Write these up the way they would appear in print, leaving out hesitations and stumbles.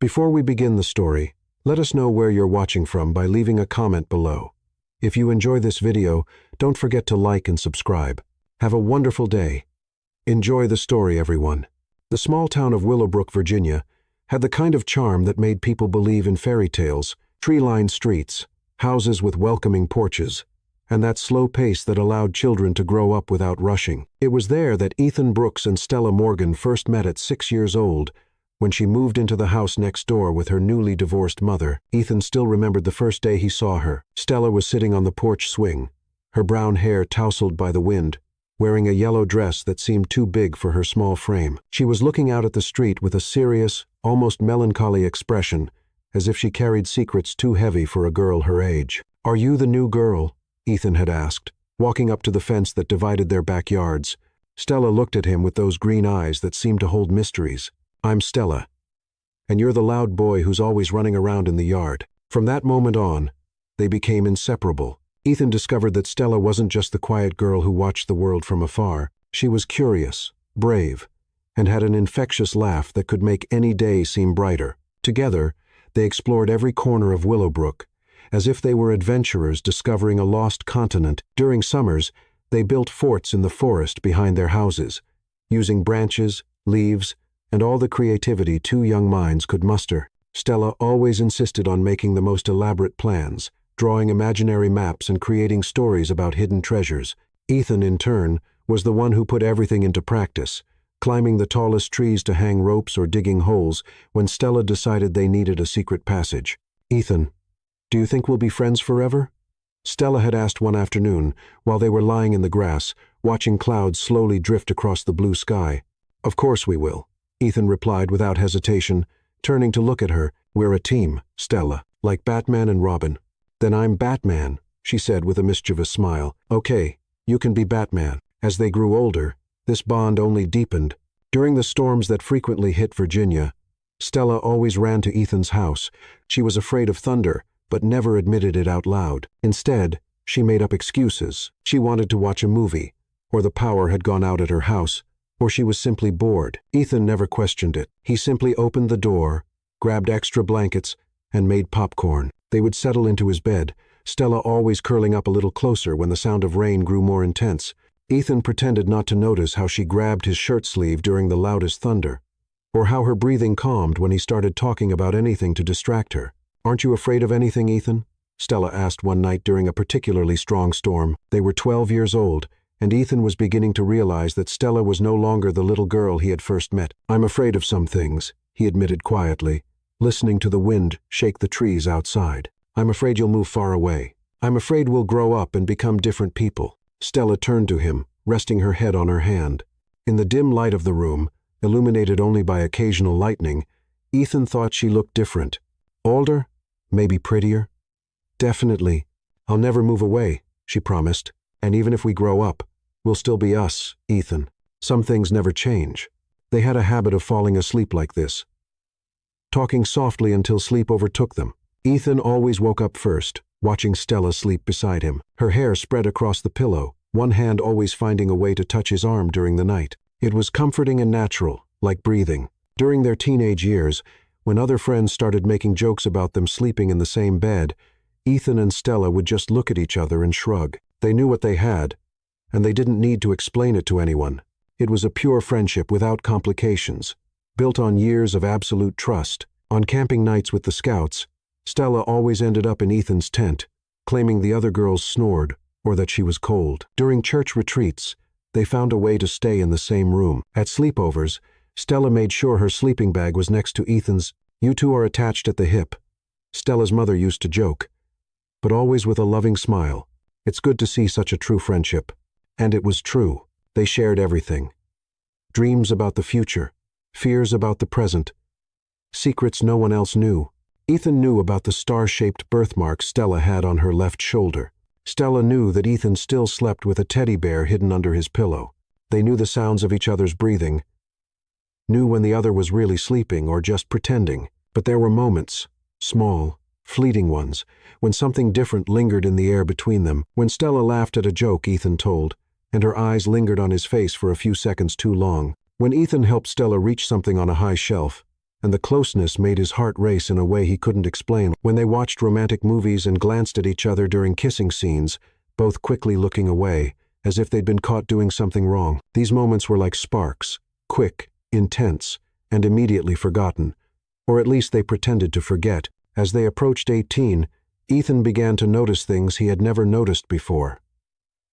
Before we begin the story, let us know where you're watching from by leaving a comment below. If you enjoy this video, don't forget to like and subscribe. Have a wonderful day. Enjoy the story, everyone. The small town of Willowbrook, Virginia, had the kind of charm that made people believe in fairy tales, tree-lined streets, houses with welcoming porches, and that slow pace that allowed children to grow up without rushing. It was there that Ethan Brooks and Stella Morgan first met at 6 years old, when she moved into the house next door with her newly divorced mother. Ethan still remembered the first day he saw her. Stella was sitting on the porch swing, her brown hair tousled by the wind, wearing a yellow dress that seemed too big for her small frame. She was looking out at the street with a serious, almost melancholy expression, as if she carried secrets too heavy for a girl her age. "Are you the new girl?" Ethan had asked, walking up to the fence that divided their backyards. Stella looked at him with those green eyes that seemed to hold mysteries. "I'm Stella. And you're the loud boy who's always running around in the yard." From that moment on, they became inseparable. Ethan discovered that Stella wasn't just the quiet girl who watched the world from afar. She was curious, brave, and had an infectious laugh that could make any day seem brighter. Together, they explored every corner of Willowbrook, as if they were adventurers discovering a lost continent. During summers, they built forts in the forest behind their houses, using branches, leaves, and all the creativity two young minds could muster. Stella always insisted on making the most elaborate plans, drawing imaginary maps and creating stories about hidden treasures. Ethan, in turn, was the one who put everything into practice, climbing the tallest trees to hang ropes or digging holes when Stella decided they needed a secret passage. "Ethan, do you think we'll be friends forever?" Stella had asked one afternoon, while they were lying in the grass, watching clouds slowly drift across the blue sky. "Of course we will," Ethan replied without hesitation, turning to look at her. "We're a team, Stella, like Batman and Robin." "Then I'm Batman," she said with a mischievous smile. "Okay, you can be Batman." As they grew older, this bond only deepened. During the storms that frequently hit Virginia, Stella always ran to Ethan's house. She was afraid of thunder, but never admitted it out loud. Instead, she made up excuses. She wanted to watch a movie, or the power had gone out at her house, or she was simply bored. Ethan never questioned it. He simply opened the door, grabbed extra blankets, and made popcorn. They would settle into his bed, Stella always curling up a little closer when the sound of rain grew more intense. Ethan pretended not to notice how she grabbed his shirt sleeve during the loudest thunder, or how her breathing calmed when he started talking about anything to distract her. "Aren't you afraid of anything, Ethan?" Stella asked one night during a particularly strong storm. They were 12 years old, and Ethan was beginning to realize that Stella was no longer the little girl he had first met. "I'm afraid of some things," he admitted quietly, listening to the wind shake the trees outside. "I'm afraid you'll move far away. I'm afraid we'll grow up and become different people." Stella turned to him, resting her head on her hand. In the dim light of the room, illuminated only by occasional lightning, Ethan thought she looked different. Older? Maybe prettier? "Definitely. I'll never move away," she promised. "And even if we grow up, we'll still be us, Ethan. Some things never change." They had a habit of falling asleep like this, talking softly until sleep overtook them. Ethan always woke up first, watching Stella sleep beside him, her hair spread across the pillow, one hand always finding a way to touch his arm during the night. It was comforting and natural, like breathing. During their teenage years, when other friends started making jokes about them sleeping in the same bed, Ethan and Stella would just look at each other and shrug. They knew what they had, and they didn't need to explain it to anyone. It was a pure friendship without complications, built on years of absolute trust. On camping nights with the Scouts, Stella always ended up in Ethan's tent, claiming the other girls snored or that she was cold. During church retreats, they found a way to stay in the same room. At sleepovers, Stella made sure her sleeping bag was next to Ethan's. "You two are attached at the hip," Stella's mother used to joke, but always with a loving smile. "It's good to see such a true friendship." And it was true. They shared everything. Dreams about the future, fears about the present, secrets no one else knew. Ethan knew about the star-shaped birthmark Stella had on her left shoulder. Stella knew that Ethan still slept with a teddy bear hidden under his pillow. They knew the sounds of each other's breathing, knew when the other was really sleeping or just pretending. But there were moments, small, fleeting ones, when something different lingered in the air between them. When Stella laughed at a joke Ethan told, and her eyes lingered on his face for a few seconds too long. When Ethan helped Stella reach something on a high shelf, and the closeness made his heart race in a way he couldn't explain. When they watched romantic movies and glanced at each other during kissing scenes, both quickly looking away, as if they'd been caught doing something wrong. These moments were like sparks, quick, intense, and immediately forgotten. Or at least they pretended to forget. As they approached 18, Ethan began to notice things he had never noticed before.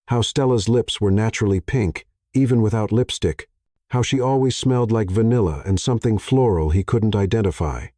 How Stella's lips were naturally pink, even without lipstick. How she always smelled like vanilla and something floral he couldn't identify.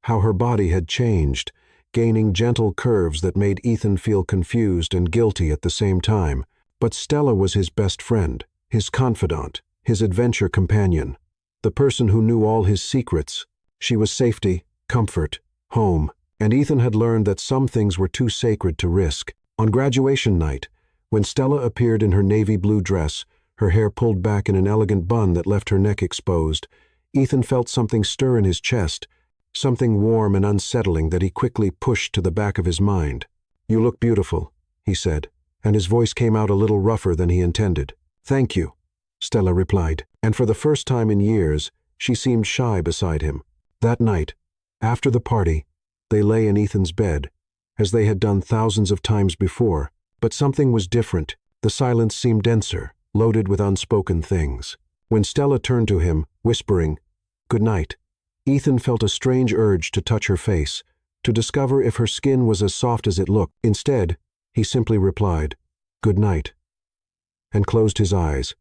How her body had changed, gaining gentle curves that made Ethan feel confused and guilty at the same time. But Stella was his best friend, his confidant, his adventure companion, the person who knew all his secrets. She was safety, comfort, home, and Ethan had learned that some things were too sacred to risk. On graduation night, when Stella appeared in her navy blue dress, her hair pulled back in an elegant bun that left her neck exposed, Ethan felt something stir in his chest, something warm and unsettling that he quickly pushed to the back of his mind. "You look beautiful," he said, and his voice came out a little rougher than he intended. "Thank you," Stella replied, and for the first time in years, she seemed shy beside him. That night, after the party, they lay in Ethan's bed, as they had done thousands of times before, but something was different. The silence seemed denser, loaded with unspoken things. When Stella turned to him, whispering, "Good night," Ethan felt a strange urge to touch her face, to discover if her skin was as soft as it looked. Instead, he simply replied, "Good night," and closed his eyes,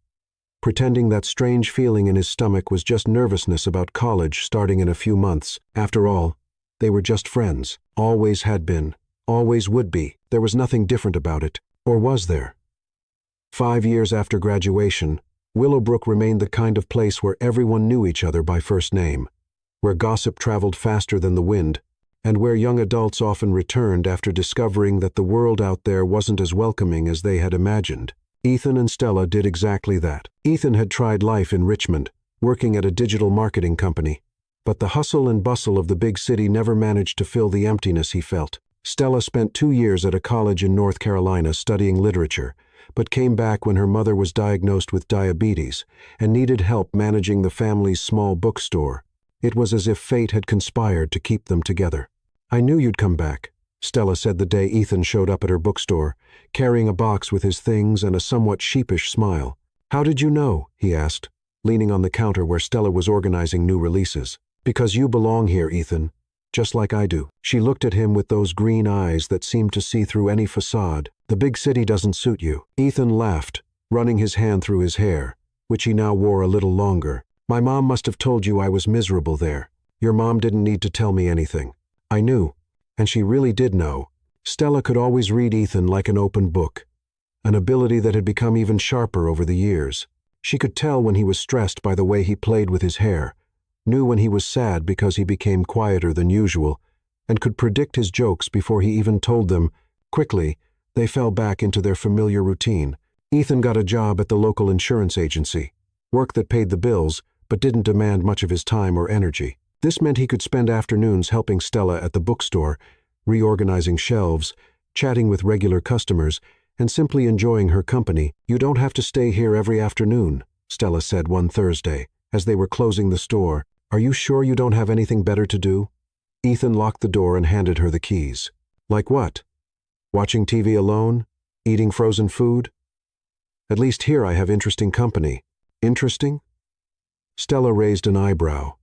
pretending that strange feeling in his stomach was just nervousness about college starting in a few months. After all, they were just friends, always had been, always would be. There was nothing different about it, or was there? 5 years after graduation, Willowbrook remained the kind of place where everyone knew each other by first name, where gossip traveled faster than the wind, and where young adults often returned after discovering that the world out there wasn't as welcoming as they had imagined. Ethan and Stella did exactly that. Ethan had tried life in Richmond, working at a digital marketing company, but the hustle and bustle of the big city never managed to fill the emptiness he felt. Stella spent 2 years at a college in North Carolina studying literature, but came back when her mother was diagnosed with diabetes and needed help managing the family's small bookstore. It was as if fate had conspired to keep them together. "I knew you'd come back," Stella said the day Ethan showed up at her bookstore, carrying a box with his things and a somewhat sheepish smile. "How did you know?" he asked, leaning on the counter where Stella was organizing new releases. "Because you belong here, Ethan, just like I do." She looked at him with those green eyes that seemed to see through any facade. "The big city doesn't suit you." Ethan laughed, running his hand through his hair, which he now wore a little longer. "My mom must have told you I was miserable there. Your mom didn't need to tell me anything. I knew, and she really did know." Stella could always read Ethan like an open book, an ability that had become even sharper over the years. She could tell when he was stressed by the way he played with his hair, knew when he was sad because he became quieter than usual, and could predict his jokes before he even told them. Quickly, they fell back into their familiar routine. Ethan got a job at the local insurance agency, work that paid the bills but didn't demand much of his time or energy. This meant he could spend afternoons helping Stella at the bookstore, reorganizing shelves, chatting with regular customers, and simply enjoying her company. "You don't have to stay here every afternoon," Stella said one Thursday, as they were closing the store. "Are you sure you don't have anything better to do?" Ethan locked the door and handed her the keys. "Like what? Watching TV alone? Eating frozen food? At least here I have interesting company." "Interesting?" Stella raised an eyebrow,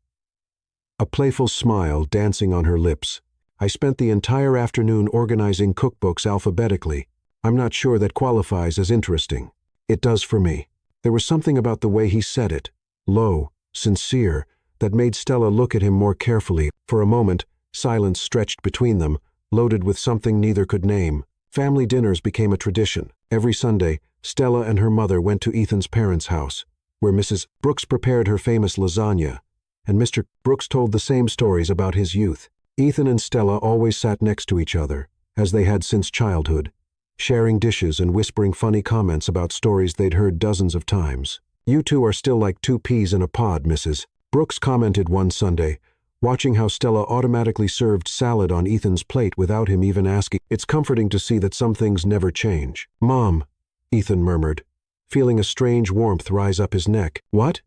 a playful smile dancing on her lips. "I spent the entire afternoon organizing cookbooks alphabetically. I'm not sure that qualifies as interesting." "It does for me." There was something about the way he said it, low, sincere, that made Stella look at him more carefully. For a moment, silence stretched between them, loaded with something neither could name. Family dinners became a tradition. Every Sunday, Stella and her mother went to Ethan's parents' house, where Mrs. Brooks prepared her famous lasagna, and Mr. Brooks told the same stories about his youth. Ethan and Stella always sat next to each other, as they had since childhood, sharing dishes and whispering funny comments about stories they'd heard dozens of times. "You two are still like 2 peas in a pod, Mrs. Brooks commented one Sunday, watching how Stella automatically served salad on Ethan's plate without him even asking. "It's comforting to see that some things never change." "Mom," Ethan murmured, feeling a strange warmth rise up his neck. "What?"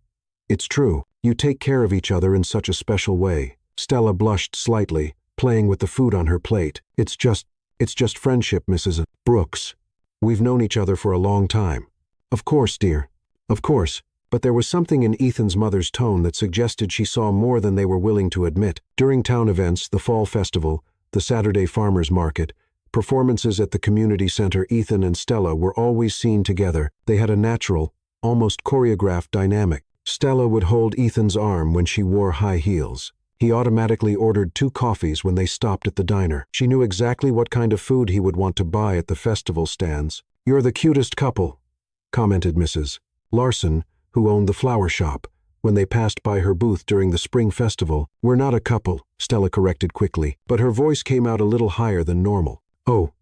"It's true. You take care of each other in such a special way." Stella blushed slightly, playing with the food on her plate. It's just friendship, Mrs. Brooks. We've known each other for a long time." "Of course, dear. Of course." But there was something in Ethan's mother's tone that suggested she saw more than they were willing to admit. During town events, the fall festival, the Saturday farmers market, performances at the community center, Ethan and Stella were always seen together. They had a natural, almost choreographed dynamic. Stella would hold Ethan's arm when she wore high heels. He automatically ordered 2 coffees when they stopped at the diner. She knew exactly what kind of food he would want to buy at the festival stands. "You're the cutest couple," commented Mrs. Larson, who owned the flower shop, when they passed by her booth during the spring festival. "We're not a couple," Stella corrected quickly, but her voice came out a little higher than normal. "Oh,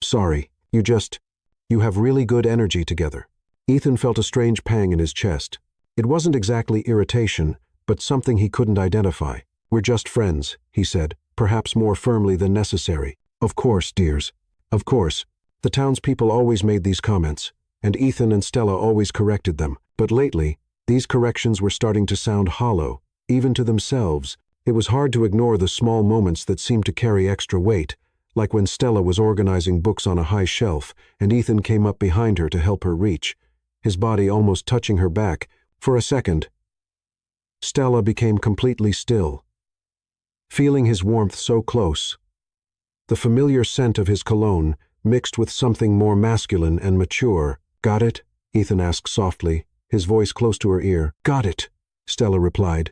sorry, you have really good energy together." Ethan felt a strange pang in his chest. It wasn't exactly irritation, but something he couldn't identify. "We're just friends," he said, perhaps more firmly than necessary. "Of course, dears. Of course." The townspeople always made these comments, and Ethan and Stella always corrected them. But lately, these corrections were starting to sound hollow, even to themselves. It was hard to ignore the small moments that seemed to carry extra weight, like when Stella was organizing books on a high shelf, and Ethan came up behind her to help her reach, his body almost touching her back. For a second, Stella became completely still, feeling his warmth so close. The familiar scent of his cologne mixed with something more masculine and mature. "Got it?" Ethan asked softly, his voice close to her ear. "Got it," Stella replied,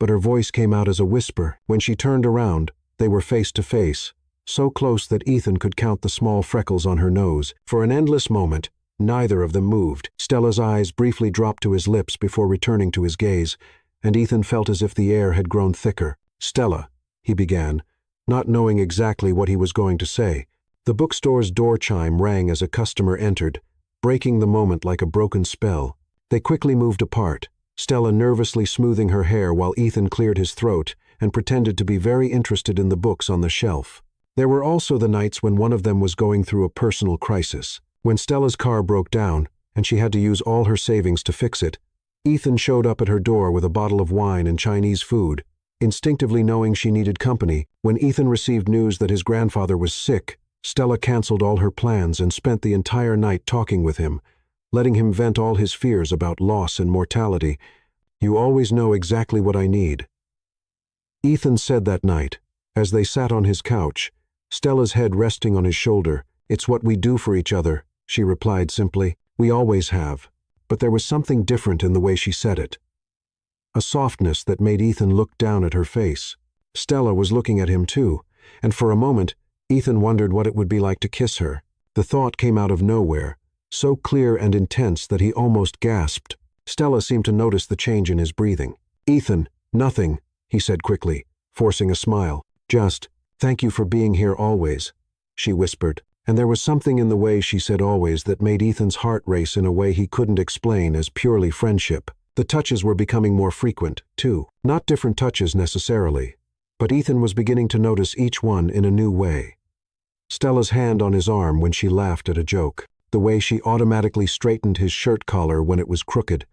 but her voice came out as a whisper. When she turned around, they were face to face, so close that Ethan could count the small freckles on her nose. For an endless moment, neither of them moved. Stella's eyes briefly dropped to his lips before returning to his gaze, and Ethan felt as if the air had grown thicker. "Stella," he began, not knowing exactly what he was going to say. The bookstore's door chime rang as a customer entered, breaking the moment like a broken spell. They quickly moved apart, Stella nervously smoothing her hair while Ethan cleared his throat and pretended to be very interested in the books on the shelf. There were also the nights when one of them was going through a personal crisis. When Stella's car broke down, and she had to use all her savings to fix it, Ethan showed up at her door with a bottle of wine and Chinese food, instinctively knowing she needed company. When Ethan received news that his grandfather was sick, Stella canceled all her plans and spent the entire night talking with him, letting him vent all his fears about loss and mortality. "You always know exactly what I need," Ethan said that night, as they sat on his couch, Stella's head resting on his shoulder. "It's what we do for each other," she replied simply. "We always have." But there was something different in the way she said it. A softness that made Ethan look down at her face. Stella was looking at him too, and for a moment, Ethan wondered what it would be like to kiss her. The thought came out of nowhere, so clear and intense that he almost gasped. Stella seemed to notice the change in his breathing. "Ethan, nothing," he said quickly, forcing a smile. "Just, thank you for being here always," she whispered. And there was something in the way she said always that made Ethan's heart race in a way he couldn't explain as purely friendship. The touches were becoming more frequent, too. Not different touches necessarily, but Ethan was beginning to notice each one in a new way. Stella's hand on his arm when she laughed at a joke, the way she automatically straightened his shirt collar when it was crooked,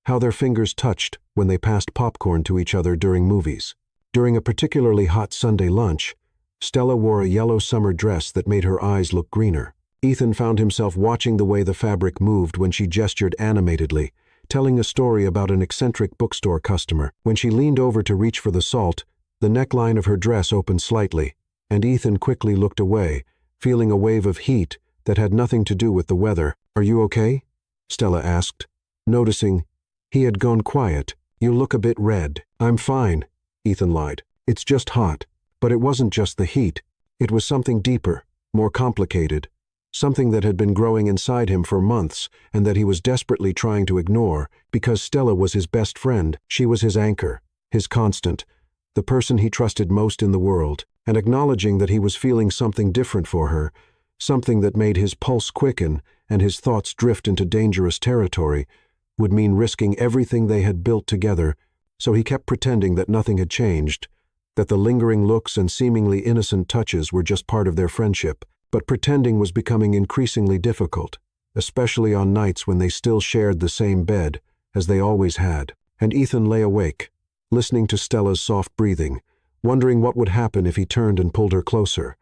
how their fingers touched when they passed popcorn to each other during movies. During a particularly hot Sunday lunch, Stella wore a yellow summer dress that made her eyes look greener. Ethan found himself watching the way the fabric moved when she gestured animatedly, telling a story about an eccentric bookstore customer. When she leaned over to reach for the salt, the neckline of her dress opened slightly, and Ethan quickly looked away, feeling a wave of heat that had nothing to do with the weather. "Are you okay?" Stella asked, noticing he had gone quiet. "You look a bit red." "I'm fine," Ethan lied. "It's just hot." But it wasn't just the heat. It was something deeper, more complicated, something that had been growing inside him for months and that he was desperately trying to ignore because Stella was his best friend. She was his anchor, his constant, the person he trusted most in the world. And acknowledging that he was feeling something different for her, something that made his pulse quicken and his thoughts drift into dangerous territory, would mean risking everything they had built together. So he kept pretending that nothing had changed, that the lingering looks and seemingly innocent touches were just part of their friendship. But pretending was becoming increasingly difficult, especially on nights when they still shared the same bed, as they always had. and Ethan lay awake, listening to Stella's soft breathing, wondering what would happen if he turned and pulled her closer,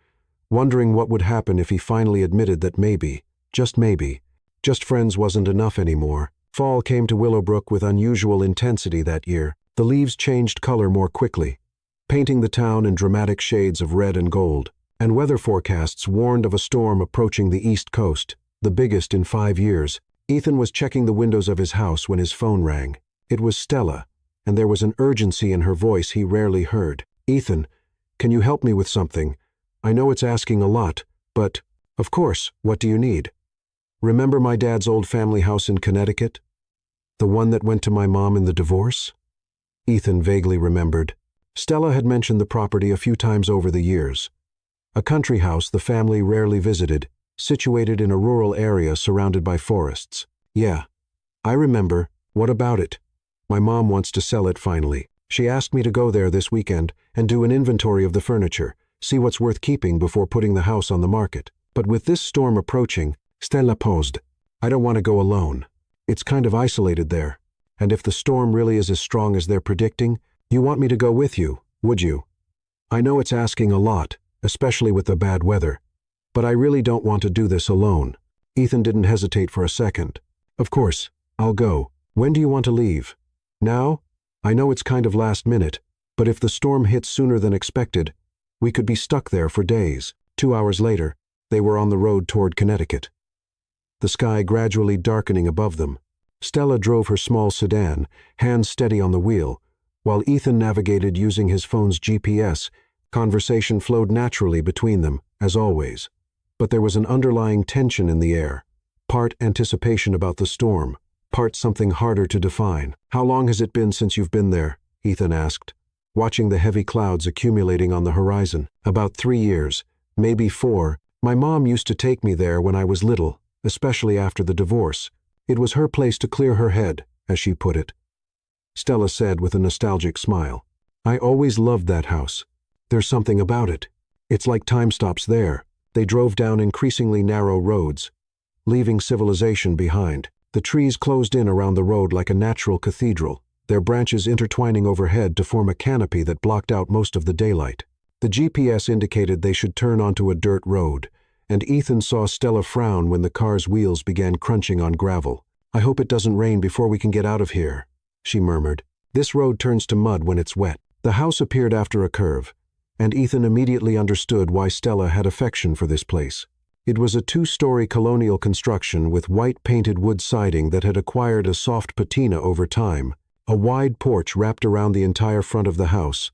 wondering what would happen if he finally admitted that maybe, just friends wasn't enough anymore. Fall came to Willowbrook with unusual intensity that year. The leaves changed color more quickly, painting the town in dramatic shades of red and gold, and weather forecasts warned of a storm approaching the East Coast, the biggest in 5 years. Ethan was checking the windows of his house when his phone rang. It was Stella, and there was an urgency in her voice he rarely heard. "Ethan, can you help me with something? I know it's asking a lot, but, of course, what do you need?" "Remember my dad's old family house in Connecticut? The one that went to my mom in the divorce?" Ethan vaguely remembered. Stella had mentioned the property a few times over the years. A country house the family rarely visited, situated in a rural area surrounded by forests. "Yeah, I remember. What about it?" "My mom wants to sell it finally. She asked me to go there this weekend and do an inventory of the furniture, see what's worth keeping before putting the house on the market. But with this storm approaching," Stella paused, "I don't want to go alone. It's kind of isolated there. And if the storm really is as strong as they're predicting, you want me to go with you, would you? I know it's asking a lot, especially with the bad weather, but I really don't want to do this alone." Ethan didn't hesitate for a second. "Of course, I'll go. When do you want to leave?" "Now? I know it's kind of last minute, but if the storm hits sooner than expected, we could be stuck there for days." 2 hours later, they were on the road toward Connecticut, the sky gradually darkening above them. Stella drove her small sedan, hands steady on the wheel, while Ethan navigated using his phone's GPS. Conversation flowed naturally between them, as always. But there was an underlying tension in the air, part anticipation about the storm, part something harder to define. "How long has it been since you've been there?" Ethan asked, watching the heavy clouds accumulating on the horizon. "About 3 years, maybe 4. My mom used to take me there when I was little, especially after the divorce. It was her place to clear her head, as she put it," Stella said with a nostalgic smile. "I always loved that house. There's something about it. It's like time stops there." They drove down increasingly narrow roads, leaving civilization behind. The trees closed in around the road like a natural cathedral, their branches intertwining overhead to form a canopy that blocked out most of the daylight. The GPS indicated they should turn onto a dirt road, and Ethan saw Stella frown when the car's wheels began crunching on gravel. "I hope it doesn't rain before we can get out of here," she murmured. "This road turns to mud when it's wet." The house appeared after a curve, and Ethan immediately understood why Stella had affection for this place. It was a 2-story colonial construction with white painted wood siding that had acquired a soft patina over time. A wide porch wrapped around the entire front of the house,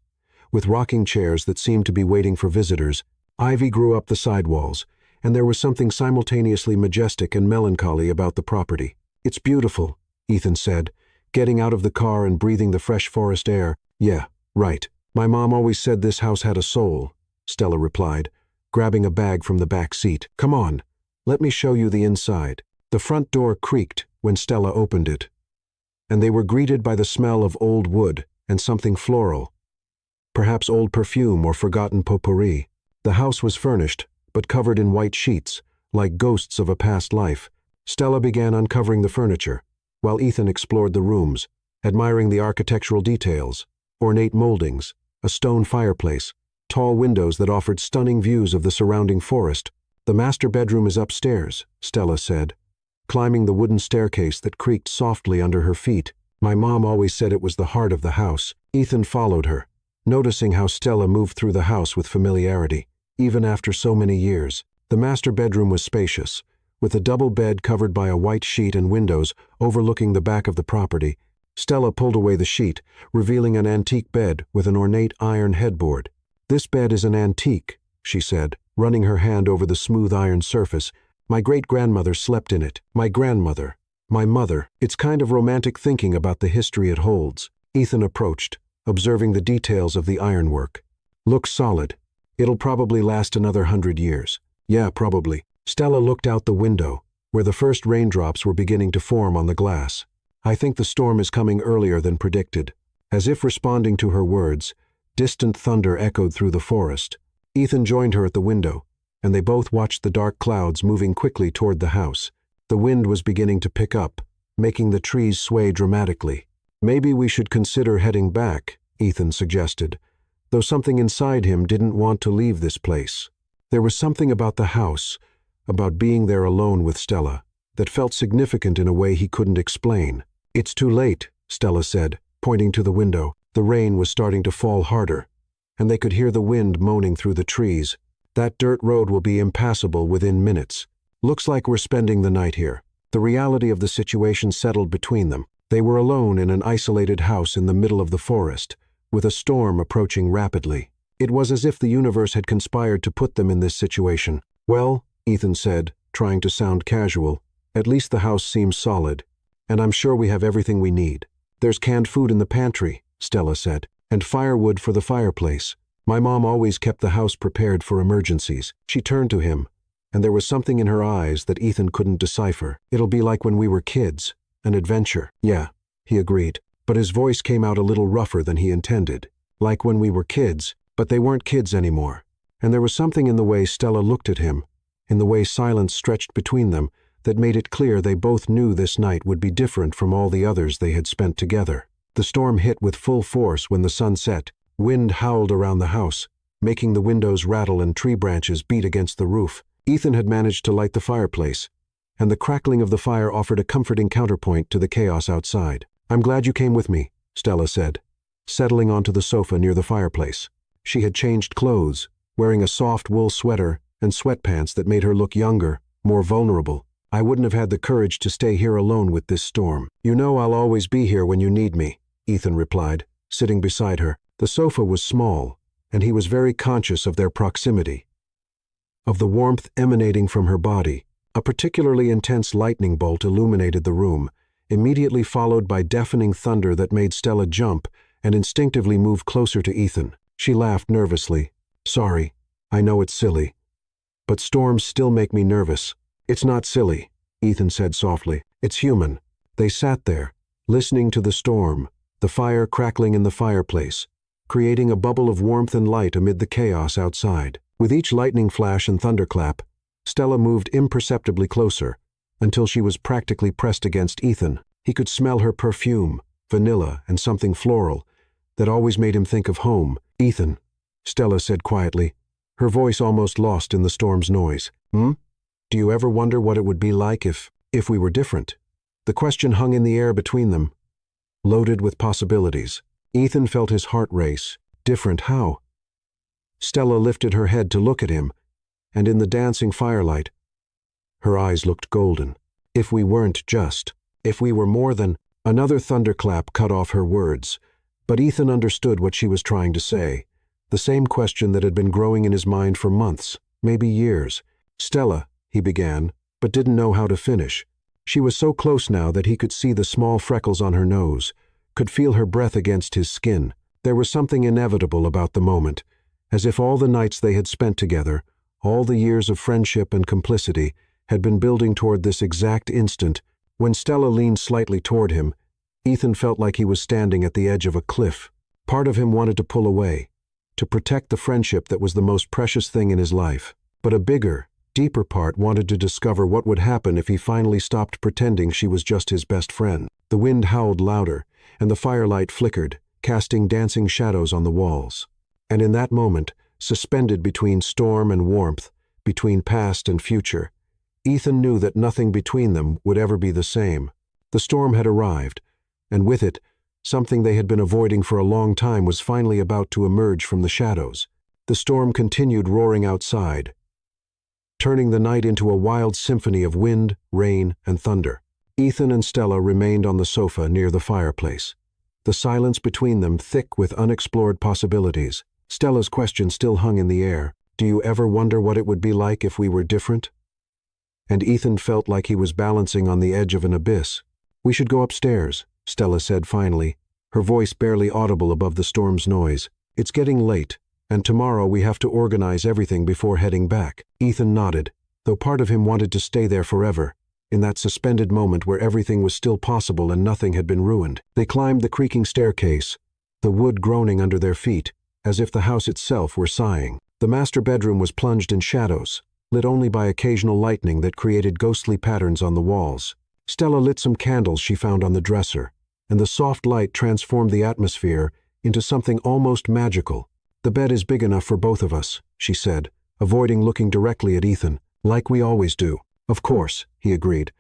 with rocking chairs that seemed to be waiting for visitors. Ivy grew up the sidewalls, and there was something simultaneously majestic and melancholy about the property. "It's beautiful," Ethan said, getting out of the car and breathing the fresh forest air. "Yeah, right. My mom always said this house had a soul," Stella replied, grabbing a bag from the back seat. "Come on, let me show you the inside." The front door creaked when Stella opened it, and they were greeted by the smell of old wood and something floral, perhaps old perfume or forgotten potpourri. The house was furnished, but covered in white sheets, like ghosts of a past life. Stella began uncovering the furniture, while Ethan explored the rooms, admiring the architectural details, ornate moldings, a stone fireplace, tall windows that offered stunning views of the surrounding forest. "The master bedroom is upstairs," Stella said, climbing the wooden staircase that creaked softly under her feet. "My mom always said it was the heart of the house." Ethan followed her, noticing how Stella moved through the house with familiarity, even after so many years. The master bedroom was spacious, with a double bed covered by a white sheet and windows overlooking the back of the property. Stella pulled away the sheet, revealing an antique bed with an ornate iron headboard. "This bed is an antique," she said, running her hand over the smooth iron surface. "My great-grandmother slept in it. My grandmother. My mother." It's kind of romantic thinking about the history it holds. Ethan approached, observing the details of the ironwork. "Looks solid. It'll probably last another 100 years. "Yeah, probably." Stella looked out the window, where the first raindrops were beginning to form on the glass. "I think the storm is coming earlier than predicted." As if responding to her words, distant thunder echoed through the forest. Ethan joined her at the window, and they both watched the dark clouds moving quickly toward the house. The wind was beginning to pick up, making the trees sway dramatically. Maybe we should consider heading back, Ethan suggested, though something inside him didn't want to leave this place. There was something about the house, about being there alone with Stella, that felt significant in a way he couldn't explain. "It's too late," Stella said, pointing to the window. The rain was starting to fall harder, and they could hear the wind moaning through the trees. "That dirt road will be impassable within minutes. Looks like we're spending the night here." The reality of the situation settled between them. They were alone in an isolated house in the middle of the forest, with a storm approaching rapidly. It was as if the universe had conspired to put them in this situation. "Well," Ethan said, trying to sound casual, "at least the house seems solid, and I'm sure we have everything we need." "There's canned food in the pantry," Stella said, "and firewood for the fireplace. My mom always kept the house prepared for emergencies." She turned to him, and there was something in her eyes that Ethan couldn't decipher. "It'll be like when we were kids, an adventure." "Yeah," he agreed, but his voice came out a little rougher than he intended. "Like when we were kids, but they weren't kids anymore." And there was something in the way Stella looked at him, in the way silence stretched between them, that made it clear they both knew this night would be different from all the others they had spent together. The storm hit with full force when the sun set. Wind howled around the house, making the windows rattle and tree branches beat against the roof. Ethan had managed to light the fireplace, and the crackling of the fire offered a comforting counterpoint to the chaos outside. "I'm glad you came with me," Stella said, settling onto the sofa near the fireplace. She had changed clothes, wearing a soft wool sweater and sweatpants that made her look younger, more vulnerable. "I wouldn't have had the courage to stay here alone with this storm." "You know I'll always be here when you need me," Ethan replied, sitting beside her. The sofa was small, and he was very conscious of their proximity, of the warmth emanating from her body. A particularly intense lightning bolt illuminated the room, immediately followed by deafening thunder that made Stella jump and instinctively move closer to Ethan. She laughed nervously. "Sorry, I know it's silly, but storms still make me nervous." "It's not silly," Ethan said softly. "It's human." They sat there, listening to the storm, the fire crackling in the fireplace, creating a bubble of warmth and light amid the chaos outside. With each lightning flash and thunderclap, Stella moved imperceptibly closer, until she was practically pressed against Ethan. He could smell her perfume, vanilla and something floral, that always made him think of home. "Ethan," Stella said quietly, her voice almost lost in the storm's noise. "Do you ever wonder what it would be like if we were different?" The question hung in the air between them, loaded with possibilities. Ethan felt his heart race. Different how? Stella lifted her head to look at him, and in the dancing firelight, her eyes looked golden. "If we weren't just, if we were more than—" Another thunderclap cut off her words, but Ethan understood what she was trying to say, the same question that had been growing in his mind for months, maybe years. "Stella," he began, but didn't know how to finish. She was so close now that he could see the small freckles on her nose, could feel her breath against his skin. There was something inevitable about the moment, as if all the nights they had spent together, all the years of friendship and complicity, had been building toward this exact instant. When Stella leaned slightly toward him, Ethan felt like he was standing at the edge of a cliff. Part of him wanted to pull away, to protect the friendship that was the most precious thing in his life. But a bigger, deeper part wanted to discover what would happen if he finally stopped pretending she was just his best friend. The wind howled louder, and the firelight flickered, casting dancing shadows on the walls. And in that moment, suspended between storm and warmth, between past and future, Ethan knew that nothing between them would ever be the same. The storm had arrived, and with it, something they had been avoiding for a long time was finally about to emerge from the shadows. The storm continued roaring outside, turning the night into a wild symphony of wind, rain, and thunder. Ethan and Stella remained on the sofa near the fireplace, the silence between them thick with unexplored possibilities. Stella's question still hung in the air. "Do you ever wonder what it would be like if we were different?" And Ethan felt like he was balancing on the edge of an abyss. "We should go upstairs," Stella said finally, her voice barely audible above the storm's noise. "It's getting late, and tomorrow we have to organize everything before heading back." Ethan nodded, though part of him wanted to stay there forever, in that suspended moment where everything was still possible and nothing had been ruined. They climbed the creaking staircase, the wood groaning under their feet, as if the house itself were sighing. The master bedroom was plunged in shadows, lit only by occasional lightning that created ghostly patterns on the walls. Stella lit some candles she found on the dresser, and the soft light transformed the atmosphere into something almost magical. "The bed is big enough for both of us," she said, avoiding looking directly at Ethan, "like we always do." "Of course," he agreed,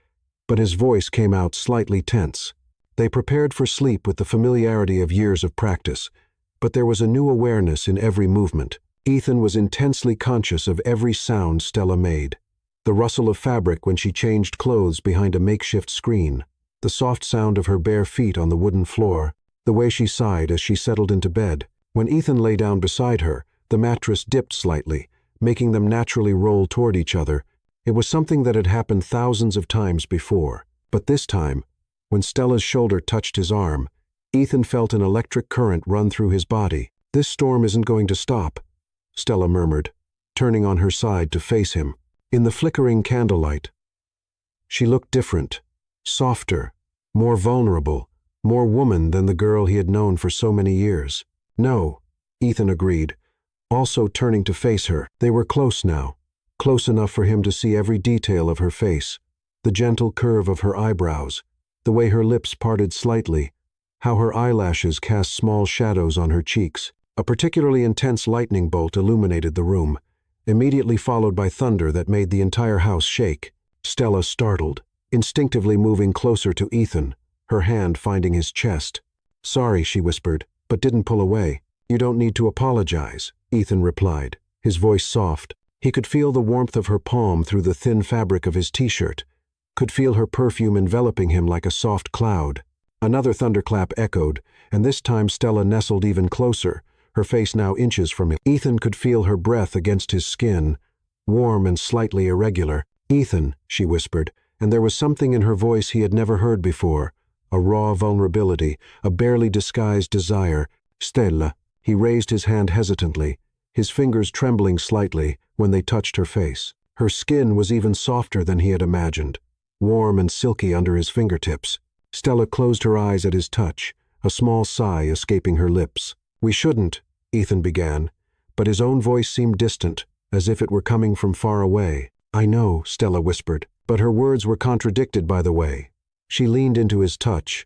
but his voice came out slightly tense. They prepared for sleep with the familiarity of years of practice, but there was a new awareness in every movement. Ethan was intensely conscious of every sound Stella made. The rustle of fabric when she changed clothes behind a makeshift screen, the soft sound of her bare feet on the wooden floor, the way she sighed as she settled into bed. When Ethan lay down beside her, the mattress dipped slightly, making them naturally roll toward each other. It was something that had happened thousands of times before. But this time, when Stella's shoulder touched his arm, Ethan felt an electric current run through his body. "This storm isn't going to stop," Stella murmured, turning on her side to face him. In the flickering candlelight, she looked different, softer, more vulnerable, more woman than the girl he had known for so many years. "No," Ethan agreed, also turning to face her. They were close now, close enough for him to see every detail of her face, the gentle curve of her eyebrows, the way her lips parted slightly, how her eyelashes cast small shadows on her cheeks. A particularly intense lightning bolt illuminated the room, immediately followed by thunder that made the entire house shake. Stella startled, instinctively moving closer to Ethan, her hand finding his chest. "Sorry," she whispered, but didn't pull away. "You don't need to apologize," Ethan replied, his voice soft. He could feel the warmth of her palm through the thin fabric of his t-shirt, could feel her perfume enveloping him like a soft cloud. Another thunderclap echoed, and this time Stella nestled even closer, her face now inches from him. Ethan could feel her breath against his skin, warm and slightly irregular. "Ethan," she whispered, and there was something in her voice he had never heard before, a raw vulnerability, a barely disguised desire. "Stella." He raised his hand hesitantly, his fingers trembling slightly when they touched her face. Her skin was even softer than he had imagined, warm and silky under his fingertips. Stella closed her eyes at his touch, a small sigh escaping her lips. "We shouldn't," Ethan began, but his own voice seemed distant, as if it were coming from far away. "I know," Stella whispered, but her words were contradicted by the way. She leaned into his touch,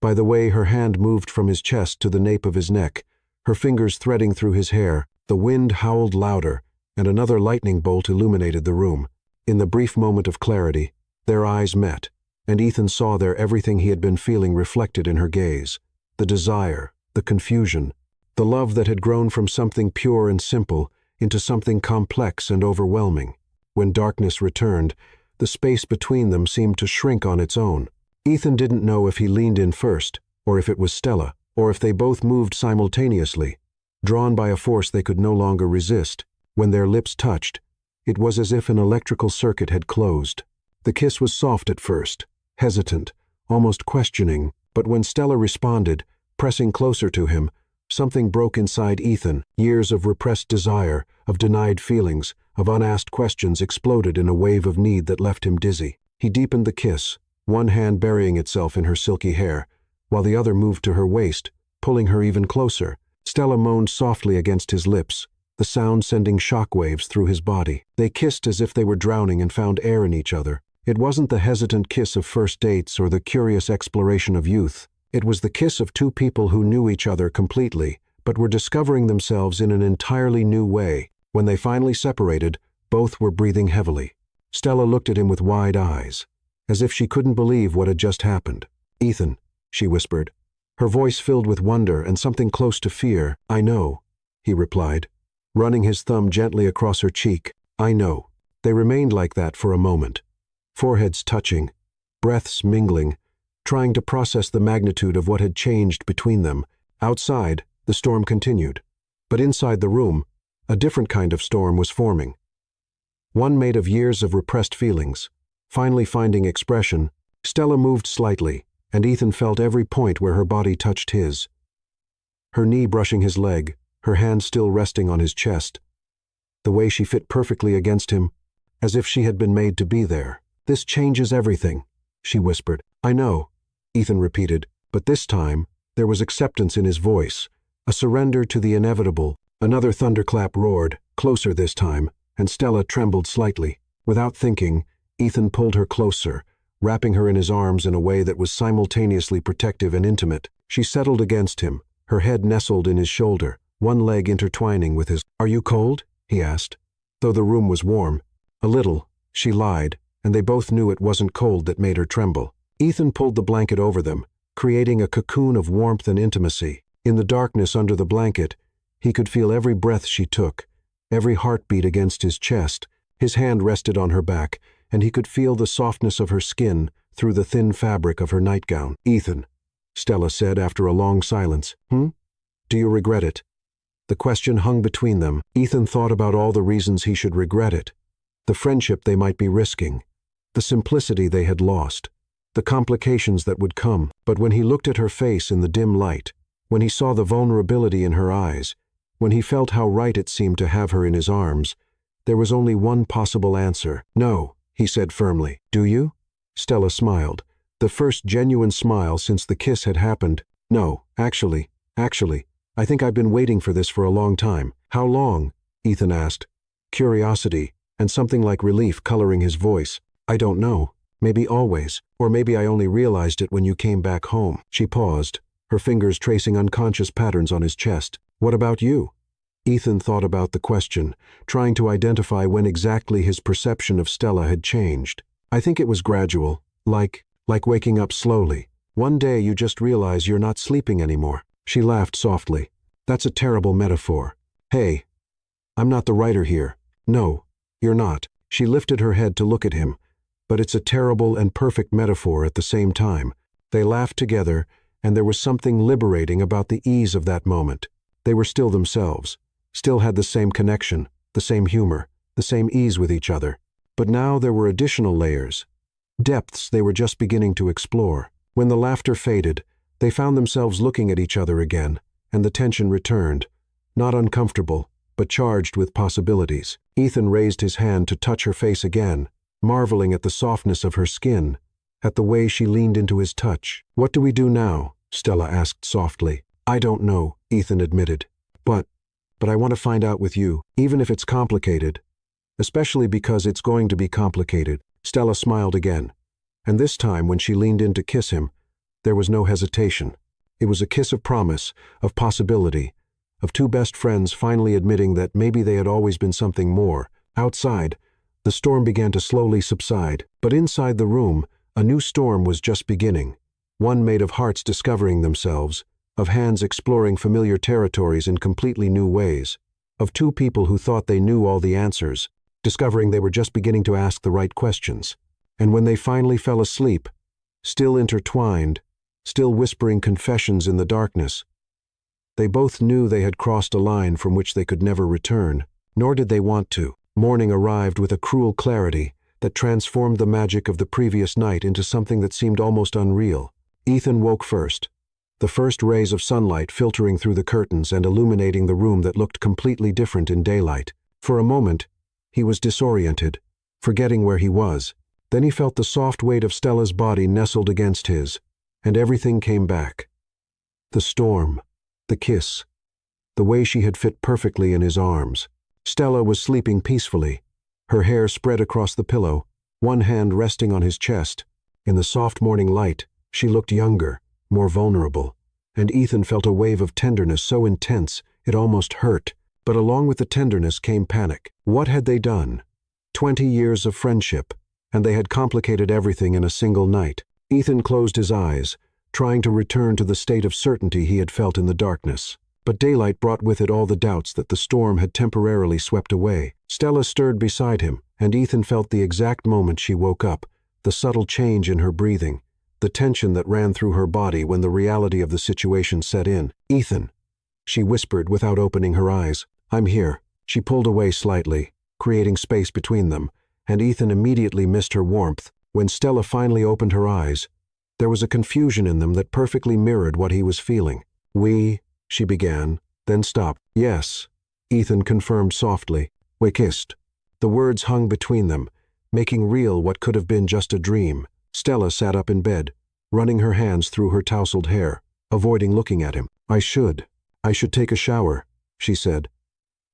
by the way her hand moved from his chest to the nape of his neck, her fingers threading through his hair. The wind howled louder, and another lightning bolt illuminated the room. In the brief moment of clarity, their eyes met, and Ethan saw there everything he had been feeling reflected in her gaze. The desire, the confusion, the love that had grown from something pure and simple into something complex and overwhelming. When darkness returned, the space between them seemed to shrink on its own. Ethan didn't know if he leaned in first, or if it was Stella, or if they both moved simultaneously, drawn by a force they could no longer resist. When their lips touched, it was as if an electrical circuit had closed. The kiss was soft at first, hesitant, almost questioning, but when Stella responded, pressing closer to him, something broke inside Ethan. Years of repressed desire, of denied feelings, of unasked questions exploded in a wave of need that left him dizzy. He deepened the kiss, one hand burying itself in her silky hair, while the other moved to her waist, pulling her even closer. Stella moaned softly against his lips, the sound sending shockwaves through his body. They kissed as if they were drowning and found air in each other. It wasn't the hesitant kiss of first dates or the curious exploration of youth. It was the kiss of two people who knew each other completely, but were discovering themselves in an entirely new way. When they finally separated, both were breathing heavily. Stella looked at him with wide eyes, as if she couldn't believe what had just happened. "Ethan," she whispered, her voice filled with wonder and something close to fear. "I know," he replied, running his thumb gently across her cheek. "I know." They remained like that for a moment, foreheads touching, breaths mingling, trying to process the magnitude of what had changed between them. Outside, the storm continued, but inside the room, a different kind of storm was forming. One made of years of repressed feelings, finally finding expression. Stella moved slightly, and Ethan felt every point where her body touched his. Her knee brushing his leg, her hand still resting on his chest. The way she fit perfectly against him, as if she had been made to be there. "This changes everything," she whispered. "I know," Ethan repeated, but this time there was acceptance in his voice, a surrender to the inevitable. Another thunderclap roared, closer this time, and Stella trembled slightly. Without thinking, Ethan pulled her closer, wrapping her in his arms in a way that was simultaneously protective and intimate. She settled against him, her head nestled in his shoulder, one leg intertwining with his. "Are you cold?" he asked. Though the room was warm. "A little," she lied, and they both knew it wasn't cold that made her tremble. Ethan pulled the blanket over them, creating a cocoon of warmth and intimacy. In the darkness under the blanket, he could feel every breath she took, every heartbeat against his chest. His hand rested on her back, and he could feel the softness of her skin through the thin fabric of her nightgown. "Ethan," Stella said after a long silence. "Do you regret it?" The question hung between them. Ethan thought about all the reasons he should regret it. The friendship they might be risking, the simplicity they had lost, the complications that would come. But when he looked at her face in the dim light, when he saw the vulnerability in her eyes, when he felt how right it seemed to have her in his arms, there was only one possible answer. "No," he said firmly. "Do you?" Stella smiled, the first genuine smile since the kiss had happened. "No, actually, I think I've been waiting for this for a long time." "How long?" Ethan asked, curiosity and something like relief coloring his voice. "I don't know. Maybe always, or maybe I only realized it when you came back home." She paused, her fingers tracing unconscious patterns on his chest. "What about you?" Ethan thought about the question, trying to identify when exactly his perception of Stella had changed. "I think it was gradual, like waking up slowly. One day you just realize you're not sleeping anymore." She laughed softly. "That's a terrible metaphor. Hey, I'm not the writer here." "No, you're not." She lifted her head to look at him. "But it's a terrible and perfect metaphor at the same time." They laughed together, and there was something liberating about the ease of that moment. They were still themselves, still had the same connection, the same humor, the same ease with each other. But now there were additional layers, depths they were just beginning to explore. When the laughter faded, they found themselves looking at each other again, and the tension returned, not uncomfortable, but charged with possibilities. Ethan raised his hand to touch her face again, marveling at the softness of her skin, at the way she leaned into his touch. "What do we do now?" Stella asked softly. "I don't know," Ethan admitted. But I want to find out with you, even if it's complicated. Especially because it's going to be complicated." Stella smiled again, and this time when she leaned in to kiss him, there was no hesitation. It was a kiss of promise, of possibility, of two best friends finally admitting that maybe they had always been something more. Outside, the storm began to slowly subside, but inside the room, a new storm was just beginning, one made of hearts discovering themselves, of hands exploring familiar territories in completely new ways, of two people who thought they knew all the answers, discovering they were just beginning to ask the right questions. And when they finally fell asleep, still intertwined, still whispering confessions in the darkness, they both knew they had crossed a line from which they could never return, nor did they want to. Morning arrived with a cruel clarity that transformed the magic of the previous night into something that seemed almost unreal. Ethan woke first, the first rays of sunlight filtering through the curtains and illuminating the room that looked completely different in daylight. For a moment, he was disoriented, forgetting where he was. Then he felt the soft weight of Stella's body nestled against his, and everything came back. The storm, the kiss, the way she had fit perfectly in his arms. Stella was sleeping peacefully, her hair spread across the pillow, one hand resting on his chest. In the soft morning light, she looked younger, more vulnerable, and Ethan felt a wave of tenderness so intense it almost hurt. But along with the tenderness came panic. What had they done? 20 years of friendship, and they had complicated everything in a single night. Ethan closed his eyes, trying to return to the state of certainty he had felt in the darkness. But daylight brought with it all the doubts that the storm had temporarily swept away. Stella stirred beside him, and Ethan felt the exact moment she woke up, the subtle change in her breathing, the tension that ran through her body when the reality of the situation set in. "Ethan," she whispered without opening her eyes. "I'm here." She pulled away slightly, creating space between them, and Ethan immediately missed her warmth. When Stella finally opened her eyes, there was a confusion in them that perfectly mirrored what he was feeling. She began, then stopped. "Yes," Ethan confirmed softly. "We kissed." The words hung between them, making real what could have been just a dream. Stella sat up in bed, running her hands through her tousled hair, avoiding looking at him. I should take a shower," she said,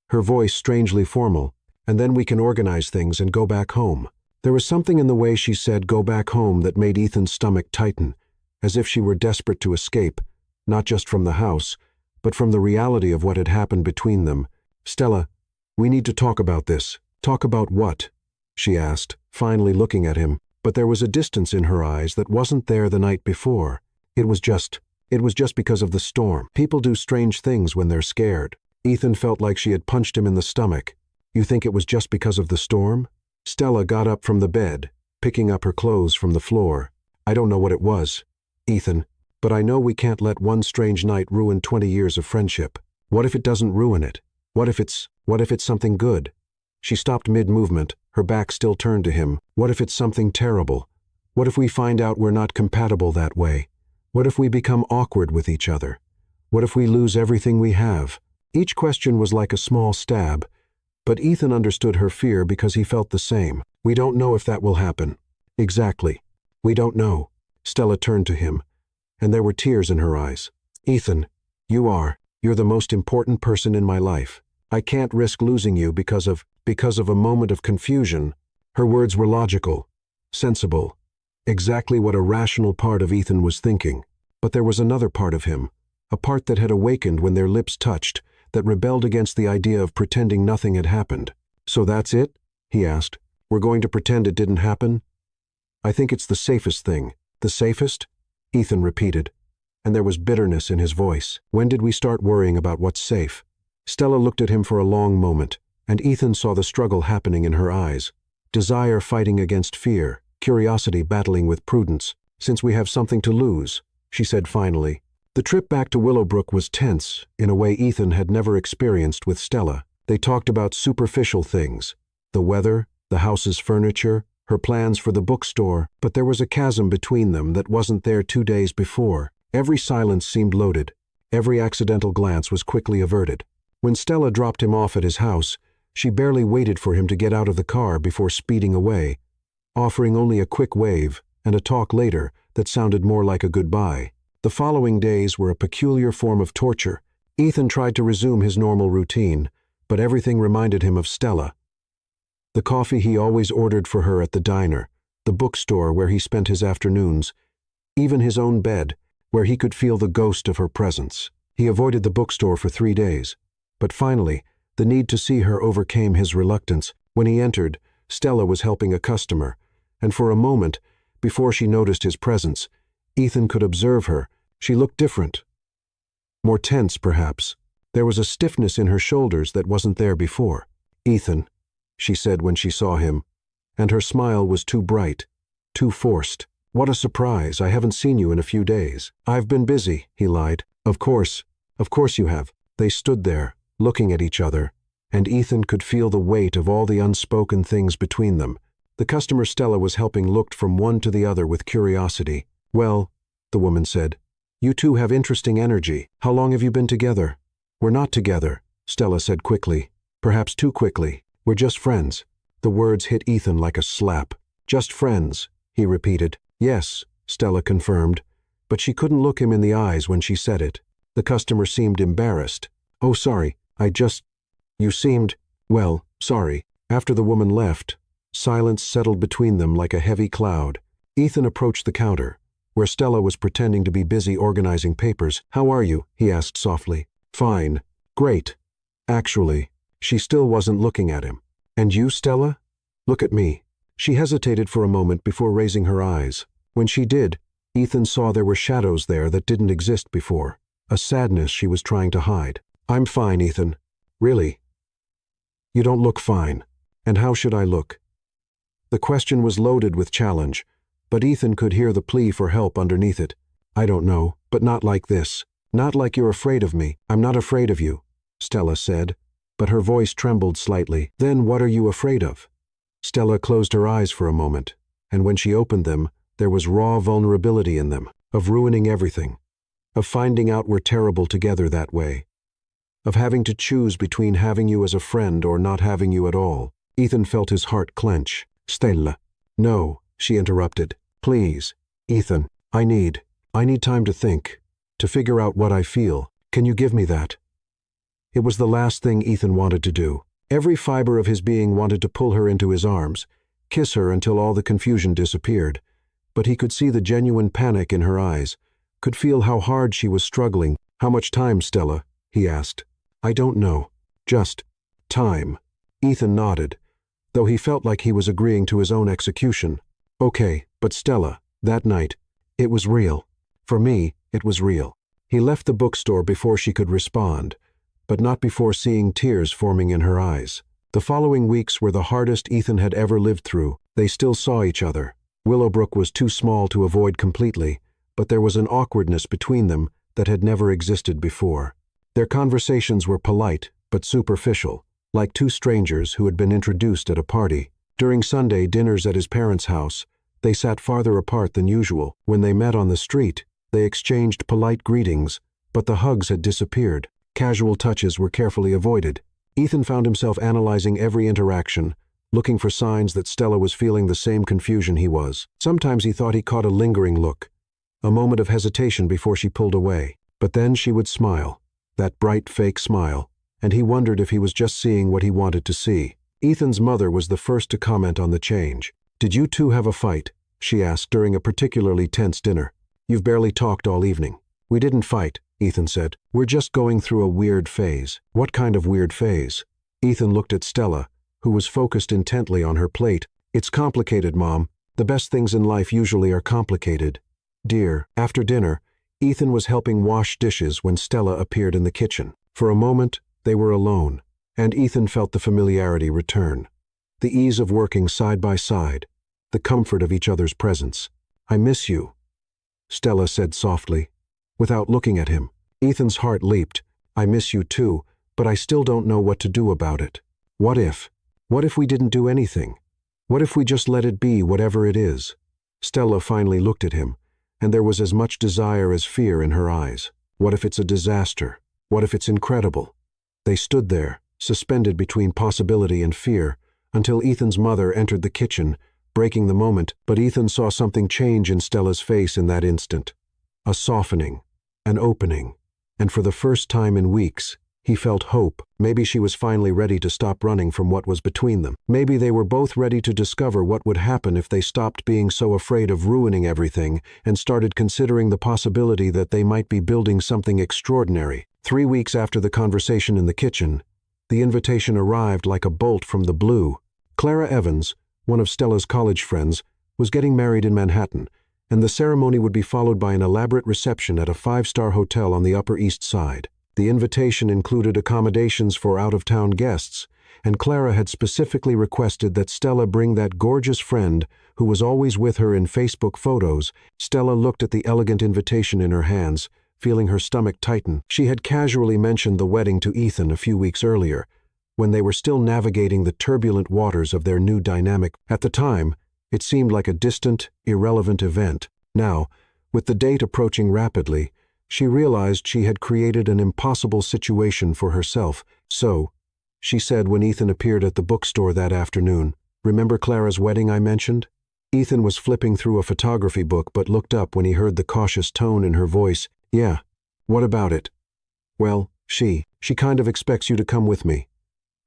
her voice strangely formal, "and then we can organize things and go back home." There was something in the way she said go back home that made Ethan's stomach tighten, as if she were desperate to escape, not just from the house, but from the reality of what had happened between them. "Stella, we need to talk about this." "Talk about what?" she asked, finally looking at him, but there was a distance in her eyes that wasn't there the night before. It was just because of the storm. People do strange things when they're scared. Ethan felt like she had punched him in the stomach. "You think it was just because of the storm?" Stella got up from the bed, picking up her clothes from the floor. "I don't know what it was, Ethan, but I know we can't let one strange night ruin 20 years of friendship. What if it doesn't ruin it? What if it's something good?" She stopped mid-movement, her back still turned to him. "What if it's something terrible? What if we find out we're not compatible that way? What if we become awkward with each other? What if we lose everything we have?" Each question was like a small stab, but Ethan understood her fear because he felt the same. "We don't know if that will happen." "Exactly. We don't know." Stella turned to him, and there were tears in her eyes. "Ethan, you're the most important person in my life. I can't risk losing you because of a moment of confusion." Her words were logical, sensible, exactly what a rational part of Ethan was thinking. But there was another part of him, a part that had awakened when their lips touched, that rebelled against the idea of pretending nothing had happened. "So that's it?" he asked. "We're going to pretend it didn't happen?" "I think it's the safest thing." "The safest?" Ethan repeated, and there was bitterness in his voice. "When did we start worrying about what's safe?" Stella looked at him for a long moment, and Ethan saw the struggle happening in her eyes. Desire fighting against fear, curiosity battling with prudence. "Since we have something to lose," she said finally. The trip back to Willowbrook was tense in a way Ethan had never experienced with Stella. They talked about superficial things, the weather, the house's furniture, her plans for the bookstore, but there was a chasm between them that wasn't there 2 days before. Every silence seemed loaded. Every accidental glance was quickly averted. When Stella dropped him off at his house, she barely waited for him to get out of the car before speeding away, offering only a quick wave and a talk later that sounded more like a goodbye. The following days were a peculiar form of torture. Ethan tried to resume his normal routine, but everything reminded him of Stella. The coffee he always ordered for her at the diner, the bookstore where he spent his afternoons, even his own bed, where he could feel the ghost of her presence. He avoided the bookstore for 3 days, but finally, the need to see her overcame his reluctance. When he entered, Stella was helping a customer, and for a moment, before she noticed his presence, Ethan could observe her. She looked different. More tense, perhaps. There was a stiffness in her shoulders that wasn't there before. "Ethan," she said when she saw him, and her smile was too bright, too forced. "What a surprise, I haven't seen you in a few days." "I've been busy," he lied. Of course you have." They stood there, looking at each other, and Ethan could feel the weight of all the unspoken things between them. The customer Stella was helping looked from one to the other with curiosity. "Well," the woman said, "you two have interesting energy. How long have you been together?" "We're not together," Stella said quickly, perhaps too quickly. "We're just friends." The words hit Ethan like a slap. "Just friends," he repeated. "Yes," Stella confirmed, but she couldn't look him in the eyes when she said it. The customer seemed embarrassed. "Oh, sorry, you seemed, well, sorry." After the woman left, silence settled between them like a heavy cloud. Ethan approached the counter, where Stella was pretending to be busy organizing papers. "How are you?" he asked softly. "Fine. Great. Actually." She still wasn't looking at him. "And you, Stella? Look at me." She hesitated for a moment before raising her eyes. When she did, Ethan saw there were shadows there that didn't exist before, a sadness she was trying to hide. "I'm fine, Ethan. Really?" "You don't look fine. And how should I look?" The question was loaded with challenge, but Ethan could hear the plea for help underneath it. "I don't know, but not like this. Not like you're afraid of me." "I'm not afraid of you," Stella said, but her voice trembled slightly. "Then what are you afraid of?" Stella closed her eyes for a moment, and when she opened them, there was raw vulnerability in them, of ruining everything, of finding out we're terrible together that way, of having to choose between having you as a friend or not having you at all. Ethan felt his heart clench. "Stella." "No," she interrupted. "Please, Ethan, I need time to think, to figure out what I feel. Can you give me that?" It was the last thing Ethan wanted to do. Every fiber of his being wanted to pull her into his arms, kiss her until all the confusion disappeared, but he could see the genuine panic in her eyes, could feel how hard she was struggling. "How much time, Stella?" he asked. "I don't know. Just time." Ethan nodded, though he felt like he was agreeing to his own execution. "Okay, but Stella, that night, it was real. For me, it was real." He left the bookstore before she could respond, but not before seeing tears forming in her eyes. The following weeks were the hardest Ethan had ever lived through. They still saw each other. Willowbrook was too small to avoid completely, but there was an awkwardness between them that had never existed before. Their conversations were polite, but superficial, like two strangers who had been introduced at a party. During Sunday dinners at his parents' house, they sat farther apart than usual. When they met on the street, they exchanged polite greetings, but the hugs had disappeared. Casual touches were carefully avoided. Ethan found himself analyzing every interaction, looking for signs that Stella was feeling the same confusion he was. Sometimes he thought he caught a lingering look, a moment of hesitation before she pulled away. But then she would smile, that bright fake smile, and he wondered if he was just seeing what he wanted to see. Ethan's mother was the first to comment on the change. "Did you two have a fight?" she asked during a particularly tense dinner. "You've barely talked all evening." "We didn't fight," Ethan said. "We're just going through a weird phase." "What kind of weird phase?" Ethan looked at Stella, who was focused intently on her plate. "It's complicated, Mom. The best things in life usually are complicated." "Dear." After dinner, Ethan was helping wash dishes when Stella appeared in the kitchen. For a moment, they were alone, and Ethan felt the familiarity return. The ease of working side by side, the comfort of each other's presence. "I miss you," Stella said softly, without looking at him. Ethan's heart leaped. "I miss you too, but I still don't know what to do about it. What if? What if we didn't do anything? What if we just let it be whatever it is?" Stella finally looked at him, and there was as much desire as fear in her eyes. What if it's a disaster? What if it's incredible? They stood there, suspended between possibility and fear, until Ethan's mother entered the kitchen, breaking the moment. But Ethan saw something change in Stella's face in that instant. A softening, an opening, and for the first time in weeks, he felt hope. Maybe she was finally ready to stop running from what was between them. Maybe they were both ready to discover what would happen if they stopped being so afraid of ruining everything and started considering the possibility that they might be building something extraordinary. 3 weeks after the conversation in the kitchen, the invitation arrived like a bolt from the blue. Clara Evans, one of Stella's college friends, was getting married in Manhattan, and the ceremony would be followed by an elaborate reception at a 5-star hotel on the Upper East Side. The invitation included accommodations for out-of-town guests, and Clara had specifically requested that Stella bring that gorgeous friend who was always with her in Facebook photos. Stella looked at the elegant invitation in her hands, feeling her stomach tighten. She had casually mentioned the wedding to Ethan a few weeks earlier, when they were still navigating the turbulent waters of their new dynamic. At the time, it seemed like a distant, irrelevant event. Now, with the date approaching rapidly, she realized she had created an impossible situation for herself. "So," she said when Ethan appeared at the bookstore that afternoon, "remember Clara's wedding I mentioned?" Ethan was flipping through a photography book but looked up when he heard the cautious tone in her voice. "Yeah. What about it?" "Well, she kind of expects you to come with me.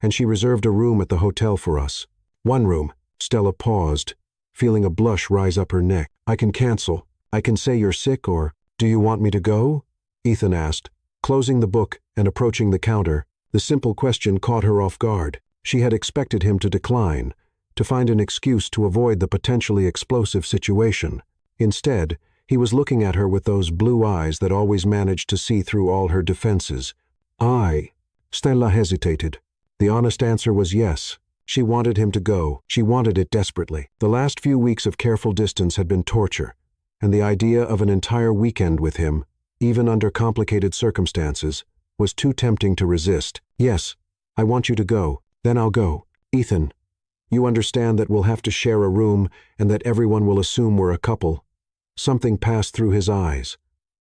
And she reserved a room at the hotel for us." "One room." Stella paused, feeling a blush rise up her neck. "I can cancel. I can say you're sick, or do you want me to go?" Ethan asked, closing the book and approaching the counter. The simple question caught her off guard. She had expected him to decline, to find an excuse to avoid the potentially explosive situation. Instead, he was looking at her with those blue eyes that always managed to see through all her defenses. Stella hesitated. The honest answer was yes. She wanted him to go. She wanted it desperately. The last few weeks of careful distance had been torture, and the idea of an entire weekend with him, even under complicated circumstances, was too tempting to resist. "Yes, I want you to go. Then I'll go. Ethan, you understand that we'll have to share a room and that everyone will assume we're a couple." Something passed through his eyes,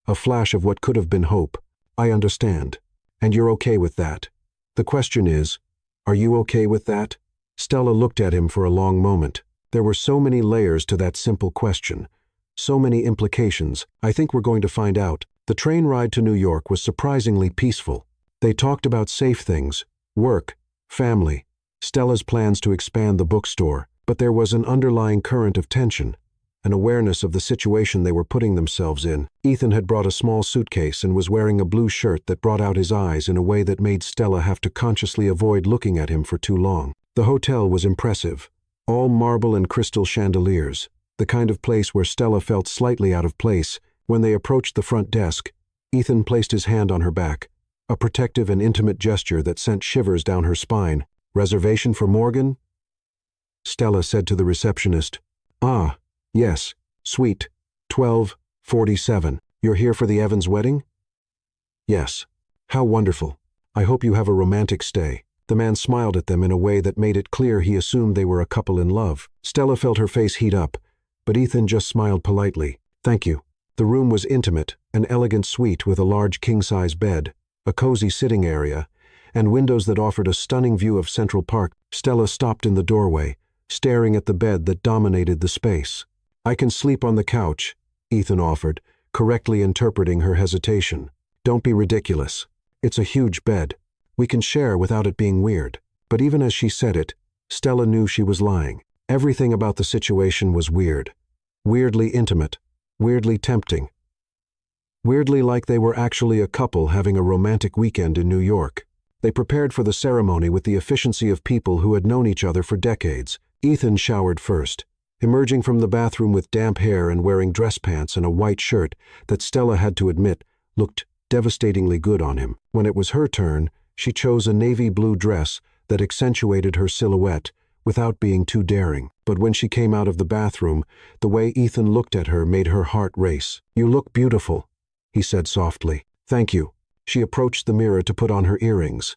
a flash of what could have been hope. "I understand. And you're okay with that. The question is, are you okay with that?" Stella looked at him for a long moment. There were so many layers to that simple question. So many implications. "I think we're going to find out." The train ride to New York was surprisingly peaceful. They talked about safe things, work, family, Stella's plans to expand the bookstore, But there was an underlying current of tension, an awareness of the situation they were putting themselves in. Ethan had brought a small suitcase and was wearing a blue shirt that brought out his eyes in a way that made Stella have to consciously avoid looking at him for too long. The hotel was impressive, all marble and crystal chandeliers, the kind of place where Stella felt slightly out of place. When they approached the front desk, Ethan placed his hand on her back, a protective and intimate gesture that sent shivers down her spine. "Reservation for Morgan?" Stella said to the receptionist. "Ah, yes, suite 1247. You're here for the Evans wedding?" "Yes." "How wonderful. I hope you have a romantic stay." The man smiled at them in a way that made it clear he assumed they were a couple in love. Stella felt her face heat up, but Ethan just smiled politely. "Thank you." The room was intimate, an elegant suite with a large king-size bed, a cozy sitting area, and windows that offered a stunning view of Central Park. Stella stopped in the doorway, staring at the bed that dominated the space. "I can sleep on the couch," Ethan offered, correctly interpreting her hesitation. "Don't be ridiculous. It's a huge bed. We can share without it being weird." But even as she said it, Stella knew she was lying. Everything about the situation was weird. Weirdly intimate. Weirdly tempting. Weirdly like they were actually a couple having a romantic weekend in New York. They prepared for the ceremony with the efficiency of people who had known each other for decades. Ethan showered first, emerging from the bathroom with damp hair and wearing dress pants and a white shirt that Stella had to admit looked devastatingly good on him. When it was her turn, she chose a navy blue dress that accentuated her silhouette without being too daring. But when she came out of the bathroom, the way Ethan looked at her made her heart race. "You look beautiful," he said softly. "Thank you." She approached the mirror to put on her earrings,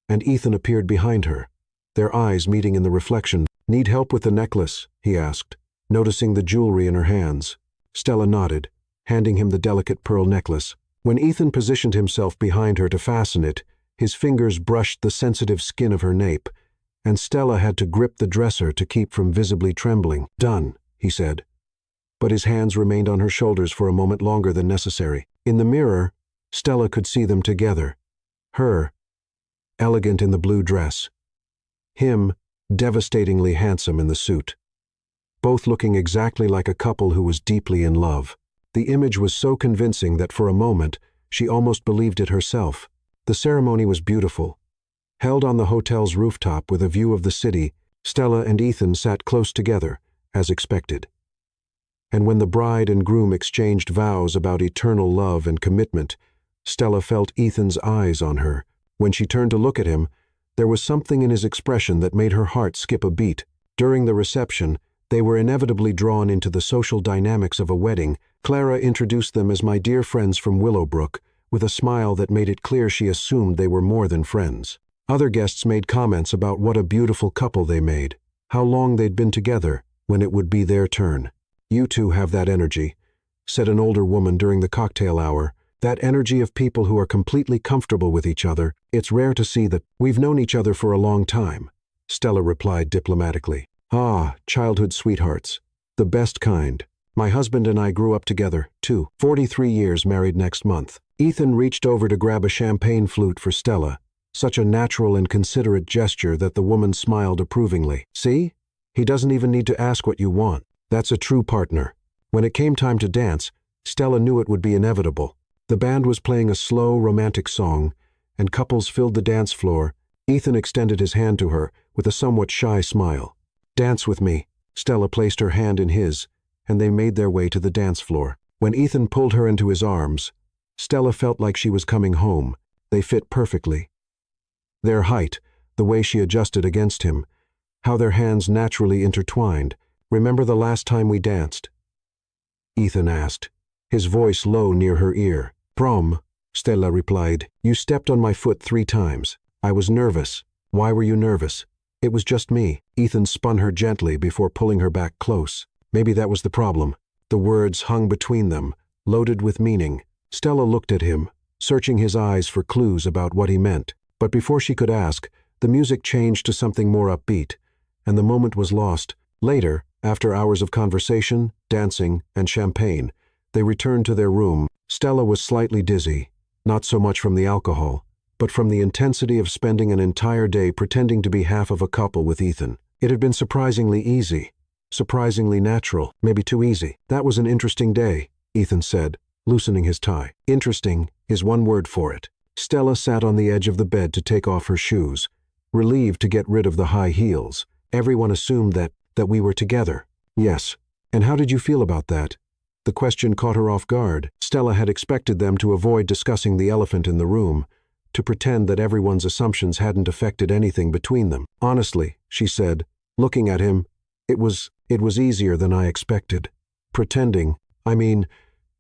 and Ethan appeared behind her, their eyes meeting in the reflection. "Need help with the necklace?" he asked, noticing the jewelry in her hands. Stella nodded, handing him the delicate pearl necklace. When Ethan positioned himself behind her to fasten it, his fingers brushed the sensitive skin of her nape, and Stella had to grip the dresser to keep from visibly trembling. "Done," he said. But his hands remained on her shoulders for a moment longer than necessary. In the mirror, Stella could see them together. Her, elegant in the blue dress. Him, devastatingly handsome in the suit. Both looking exactly like a couple who was deeply in love. The image was so convincing that for a moment, she almost believed it herself. The ceremony was beautiful. Held on the hotel's rooftop with a view of the city, Stella and Ethan sat close together, as expected. And when the bride and groom exchanged vows about eternal love and commitment, Stella felt Ethan's eyes on her. When she turned to look at him, there was something in his expression that made her heart skip a beat. During the reception, they were inevitably drawn into the social dynamics of a wedding. Clara introduced them as "my dear friends from Willowbrook," with a smile that made it clear she assumed they were more than friends. Other guests made comments about what a beautiful couple they made, how long they'd been together, when it would be their turn. "You two have that energy," said an older woman during the cocktail hour. "That energy of people who are completely comfortable with each other. It's rare to see that." "We've known each other for a long time," Stella replied diplomatically. "Ah, childhood sweethearts. The best kind. My husband and I grew up together, too. 43 years married next month." Ethan reached over to grab a champagne flute for Stella, such a natural and considerate gesture that the woman smiled approvingly. "See? He doesn't even need to ask what you want. That's a true partner." When it came time to dance, Stella knew it would be inevitable. The band was playing a slow, romantic song, and couples filled the dance floor. Ethan extended his hand to her with a somewhat shy smile. "Dance with me." Stella placed her hand in his, and they made their way to the dance floor. When Ethan pulled her into his arms, Stella felt like she was coming home. They fit perfectly. Their height, the way she adjusted against him, how their hands naturally intertwined. "Remember the last time we danced?" Ethan asked, his voice low near her ear. "Prom," Stella replied. "You stepped on my foot 3 times. I was nervous." "Why were you nervous?" "It was just me." Ethan spun her gently before pulling her back close. Maybe that was the problem. The words hung between them, loaded with meaning. Stella looked at him, searching his eyes for clues about what he meant. But before she could ask, the music changed to something more upbeat, and the moment was lost. Later, after hours of conversation, dancing, and champagne, they returned to their room. Stella was slightly dizzy, not so much from the alcohol, but from the intensity of spending an entire day pretending to be half of a couple with Ethan. It had been surprisingly easy, surprisingly natural, maybe too easy. That was an interesting day, Ethan said, loosening his tie. Interesting is one word for it. Stella sat on the edge of the bed to take off her shoes, relieved to get rid of the high heels. Everyone assumed that we were together. Yes. And how did you feel about that? The question caught her off guard. Stella had expected them to avoid discussing the elephant in the room, to pretend that everyone's assumptions hadn't affected anything between them. Honestly, she said, looking at him, it was easier than I expected. Pretending, I mean,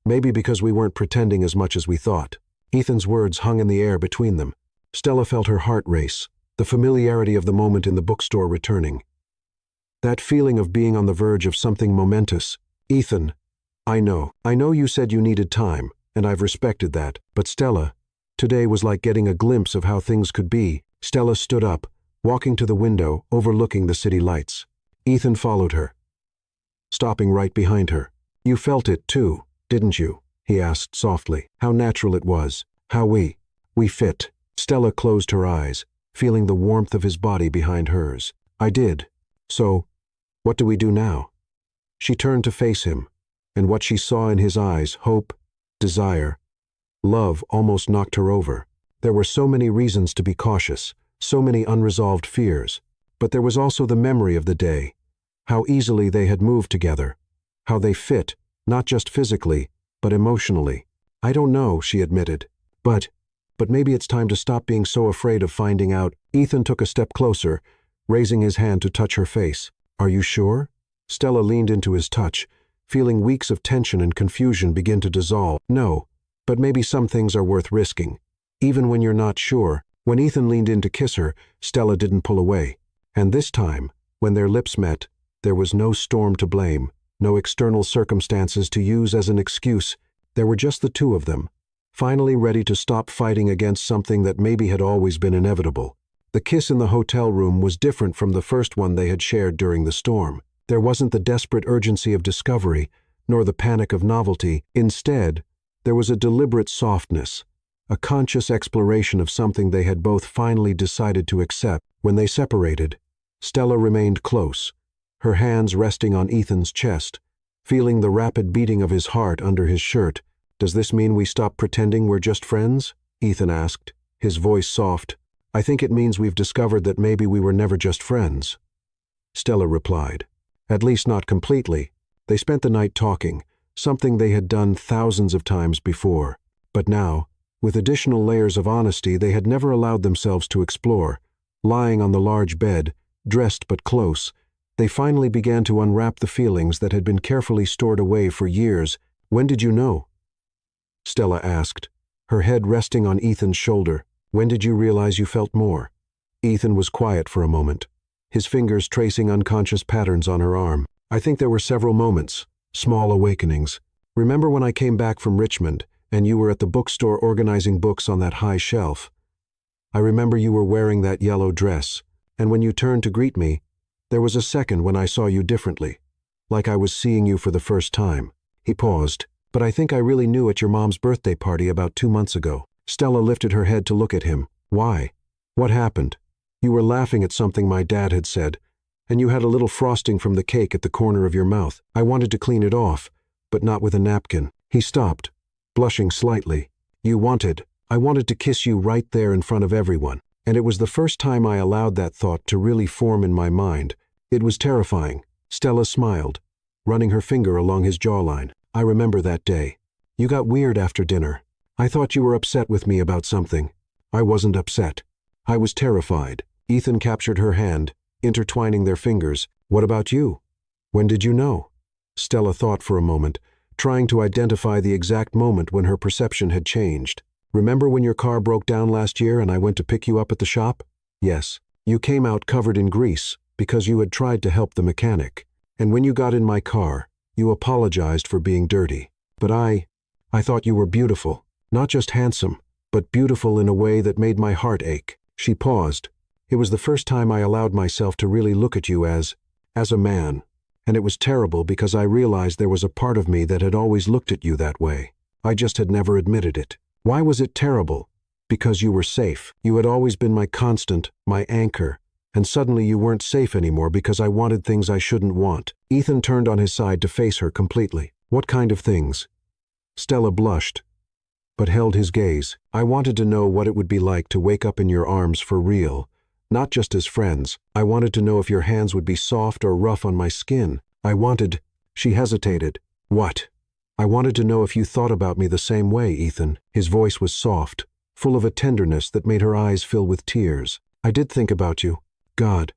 maybe because we weren't pretending as much as we thought. Ethan's words hung in the air between them. Stella felt her heart race, the familiarity of the moment in the bookstore returning. That feeling of being on the verge of something momentous. Ethan, I know you said you needed time, and I've respected that, but Stella, today was like getting a glimpse of how things could be. Stella stood up, walking to the window, overlooking the city lights. Ethan followed her, stopping right behind her. You felt it too, didn't you? He asked softly. How natural it was. How we fit. Stella closed her eyes, feeling the warmth of his body behind hers. I did. So, what do we do now? She turned to face him, and what she saw in his eyes, hope, desire, love, almost knocked her over. There were so many reasons to be cautious, so many unresolved fears, but there was also the memory of the day, how easily they had moved together, how they fit, not just physically, but emotionally. I don't know, she admitted, but maybe it's time to stop being so afraid of finding out. Ethan took a step closer, raising his hand to touch her face. Are you sure? Stella leaned into his touch, feeling weeks of tension and confusion begin to dissolve. No, but maybe some things are worth risking, even when you're not sure. When Ethan leaned in to kiss her, Stella didn't pull away. And this time, when their lips met, there was no storm to blame, no external circumstances to use as an excuse. There were just the two of them, finally ready to stop fighting against something that maybe had always been inevitable. The kiss in the hotel room was different from the first one they had shared during the storm. There wasn't the desperate urgency of discovery, nor the panic of novelty. Instead, there was a deliberate softness, a conscious exploration of something they had both finally decided to accept. When they separated, Stella remained close, her hands resting on Ethan's chest, feeling the rapid beating of his heart under his shirt. Does this mean we stop pretending we're just friends? Ethan asked, his voice soft. I think it means we've discovered that maybe we were never just friends. Stella replied. At least not completely. They spent the night talking, something they had done thousands of times before. But now, with additional layers of honesty they had never allowed themselves to explore, lying on the large bed, dressed but close, they finally began to unwrap the feelings that had been carefully stored away for years. When did you know? Stella asked, her head resting on Ethan's shoulder. When did you realize you felt more? Ethan was quiet for a moment, his fingers tracing unconscious patterns on her arm. I think there were several moments, small awakenings. Remember when I came back from Richmond, and you were at the bookstore organizing books on that high shelf? I remember you were wearing that yellow dress, and when you turned to greet me, there was a second when I saw you differently, like I was seeing you for the first time. He paused. But I think I really knew at your mom's birthday party about 2 months ago. Stella lifted her head to look at him. Why? What happened? You were laughing at something my dad had said, and you had a little frosting from the cake at the corner of your mouth. I wanted to clean it off, but not with a napkin. He stopped, blushing slightly. I wanted to kiss you right there in front of everyone, and it was the first time I allowed that thought to really form in my mind. It was terrifying. Stella smiled, running her finger along his jawline. I remember that day. You got weird after dinner. I thought you were upset with me about something. I wasn't upset. I was terrified. Ethan captured her hand, intertwining their fingers. What about you? When did you know? Stella thought for a moment, trying to identify the exact moment when her perception had changed. Remember when your car broke down last year and I went to pick you up at the shop? Yes. You came out covered in grease because you had tried to help the mechanic. And when you got in my car, you apologized for being dirty. But I thought you were beautiful. Not just handsome, but beautiful in a way that made my heart ache. She paused. It was the first time I allowed myself to really look at you as a man. And it was terrible because I realized there was a part of me that had always looked at you that way. I just had never admitted it. Why was it terrible? Because you were safe. You had always been my constant, my anchor, And suddenly you weren't safe anymore because I wanted things I shouldn't want. Ethan turned on his side to face her completely. What kind of things? Stella blushed, but held his gaze. I wanted to know what it would be like to wake up in your arms for real, not just as friends. I wanted to know if your hands would be soft or rough on my skin. She hesitated. What? I wanted to know if you thought about me the same way, Ethan. His voice was soft, full of a tenderness that made her eyes fill with tears. I did think about you. God,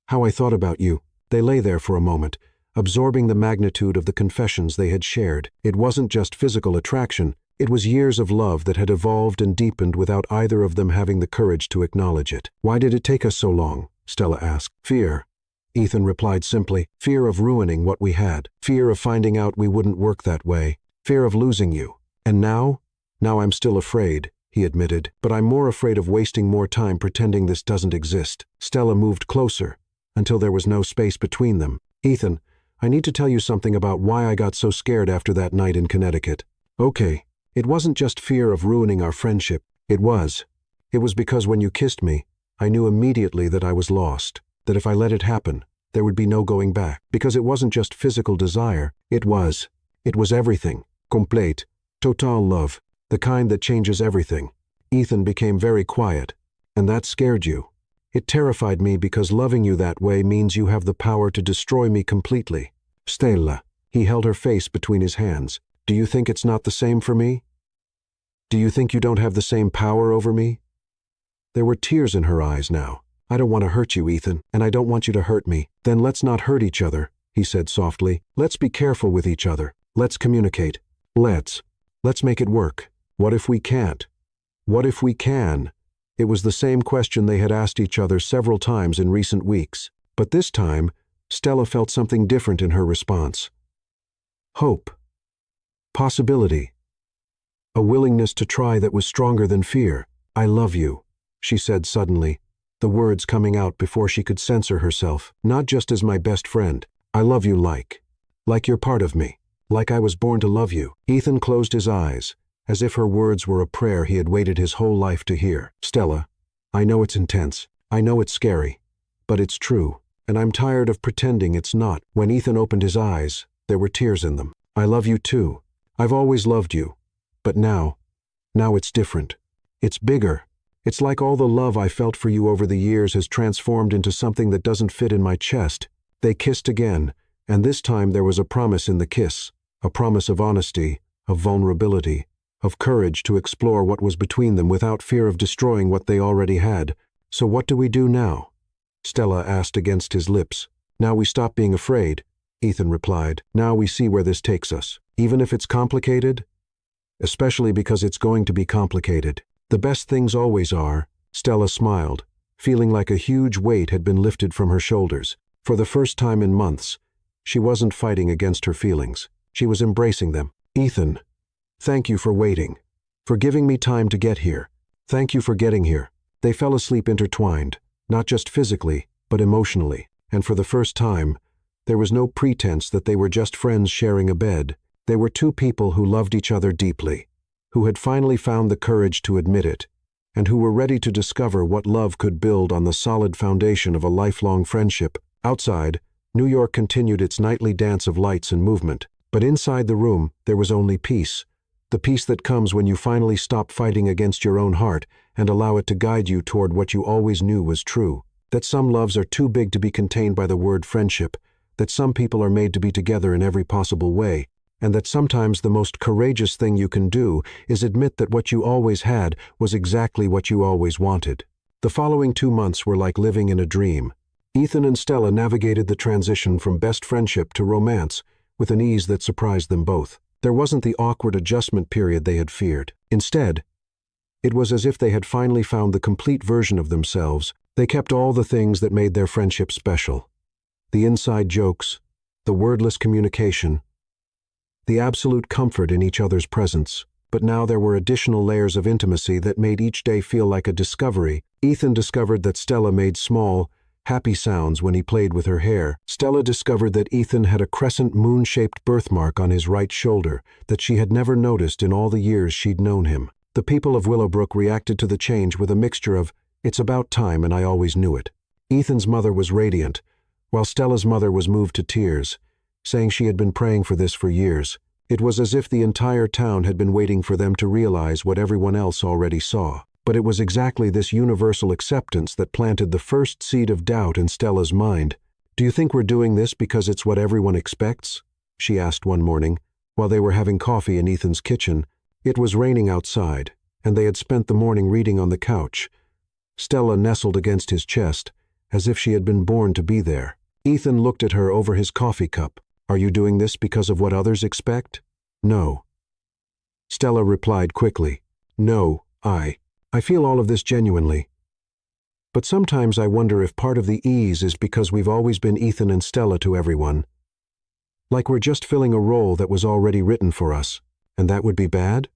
how I thought about you. They lay there for a moment, absorbing the magnitude of the confessions they had shared. It wasn't just physical attraction, it was years of love that had evolved and deepened without either of them having the courage to acknowledge it. Why did it take us so long? Stella asked. Fear. Ethan replied simply. Fear of ruining what we had. Fear of finding out we wouldn't work that way. Fear of losing you. And now? Now I'm still afraid, he admitted, but I'm more afraid of wasting more time pretending this doesn't exist. Stella moved closer, until there was no space between them. Ethan, I need to tell you something about why I got so scared after that night in Connecticut. Okay, it wasn't just fear of ruining our friendship. It was because when you kissed me, I knew immediately that I was lost, that if I let it happen, there would be no going back. Because it wasn't just physical desire, it was everything. Complete, total love, the kind that changes everything. Ethan became very quiet, and that scared you. It terrified me because loving you that way means you have the power to destroy me completely. Stella, he held her face between his hands. Do you think it's not the same for me? Do you think you don't have the same power over me? There were tears in her eyes now. I don't want to hurt you, Ethan, and I don't want you to hurt me. Then let's not hurt each other, he said softly. Let's be careful with each other. Let's communicate. Let's make it work. What if we can't? What if we can? It was the same question they had asked each other several times in recent weeks. But this time, Stella felt something different in her response. Hope. Possibility. A willingness to try that was stronger than fear. I love you, she said suddenly, the words coming out before she could censor herself. Not just as my best friend. I love you like you're part of me. Like I was born to love you. Ethan closed his eyes, as if her words were a prayer he had waited his whole life to hear. Stella, I know it's intense. I know it's scary. But it's true, and I'm tired of pretending it's not. When Ethan opened his eyes, there were tears in them. I love you too. I've always loved you. But now it's different. It's bigger. It's like all the love I felt for you over the years has transformed into something that doesn't fit in my chest. They kissed again, and this time there was a promise in the kiss, a promise of honesty, of vulnerability, of courage to explore what was between them without fear of destroying what they already had. So what do we do now? Stella asked against his lips. Now we stop being afraid, Ethan replied. Now we see where this takes us. Even if it's complicated? Especially because it's going to be complicated. The best things always are. Stella smiled, feeling like a huge weight had been lifted from her shoulders. For the first time in months, she wasn't fighting against her feelings. She was embracing them. Ethan, thank you for waiting, for giving me time to get here. Thank you for getting here. They fell asleep intertwined, not just physically, but emotionally. And for the first time, there was no pretense that they were just friends sharing a bed. They were two people who loved each other deeply, who had finally found the courage to admit it, and who were ready to discover what love could build on the solid foundation of a lifelong friendship. Outside, New York continued its nightly dance of lights and movement, but inside the room there was only peace, the peace that comes when you finally stop fighting against your own heart and allow it to guide you toward what you always knew was true, that some loves are too big to be contained by the word friendship, that some people are made to be together in every possible way, and that sometimes the most courageous thing you can do is admit that what you always had was exactly what you always wanted. The following 2 months were like living in a dream. Ethan and Stella navigated the transition from best friendship to romance with an ease that surprised them both. There wasn't the awkward adjustment period they had feared. Instead, it was as if they had finally found the complete version of themselves. They kept all the things that made their friendship special. The inside jokes, the wordless communication, the absolute comfort in each other's presence. But now there were additional layers of intimacy that made each day feel like a discovery. Ethan discovered that Stella made small, happy sounds when he played with her hair. Stella discovered that Ethan had a crescent moon-shaped birthmark on his right shoulder that she had never noticed in all the years she'd known him. The people of Willowbrook reacted to the change with a mixture of, "It's about time and I always knew it." Ethan's mother was radiant, while Stella's mother was moved to tears, saying she had been praying for this for years. It was as if the entire town had been waiting for them to realize what everyone else already saw. But it was exactly this universal acceptance that planted the first seed of doubt in Stella's mind. "Do you think we're doing this because it's what everyone expects?" she asked one morning, while they were having coffee in Ethan's kitchen. It was raining outside, and they had spent the morning reading on the couch. Stella nestled against his chest, as if she had been born to be there. Ethan looked at her over his coffee cup. "Are you doing this because of what others expect?" "No." Stella replied quickly. "No, I feel all of this genuinely. But sometimes I wonder if part of the ease is because we've always been Ethan and Stella to everyone. Like we're just filling a role that was already written for us, and that would be bad?"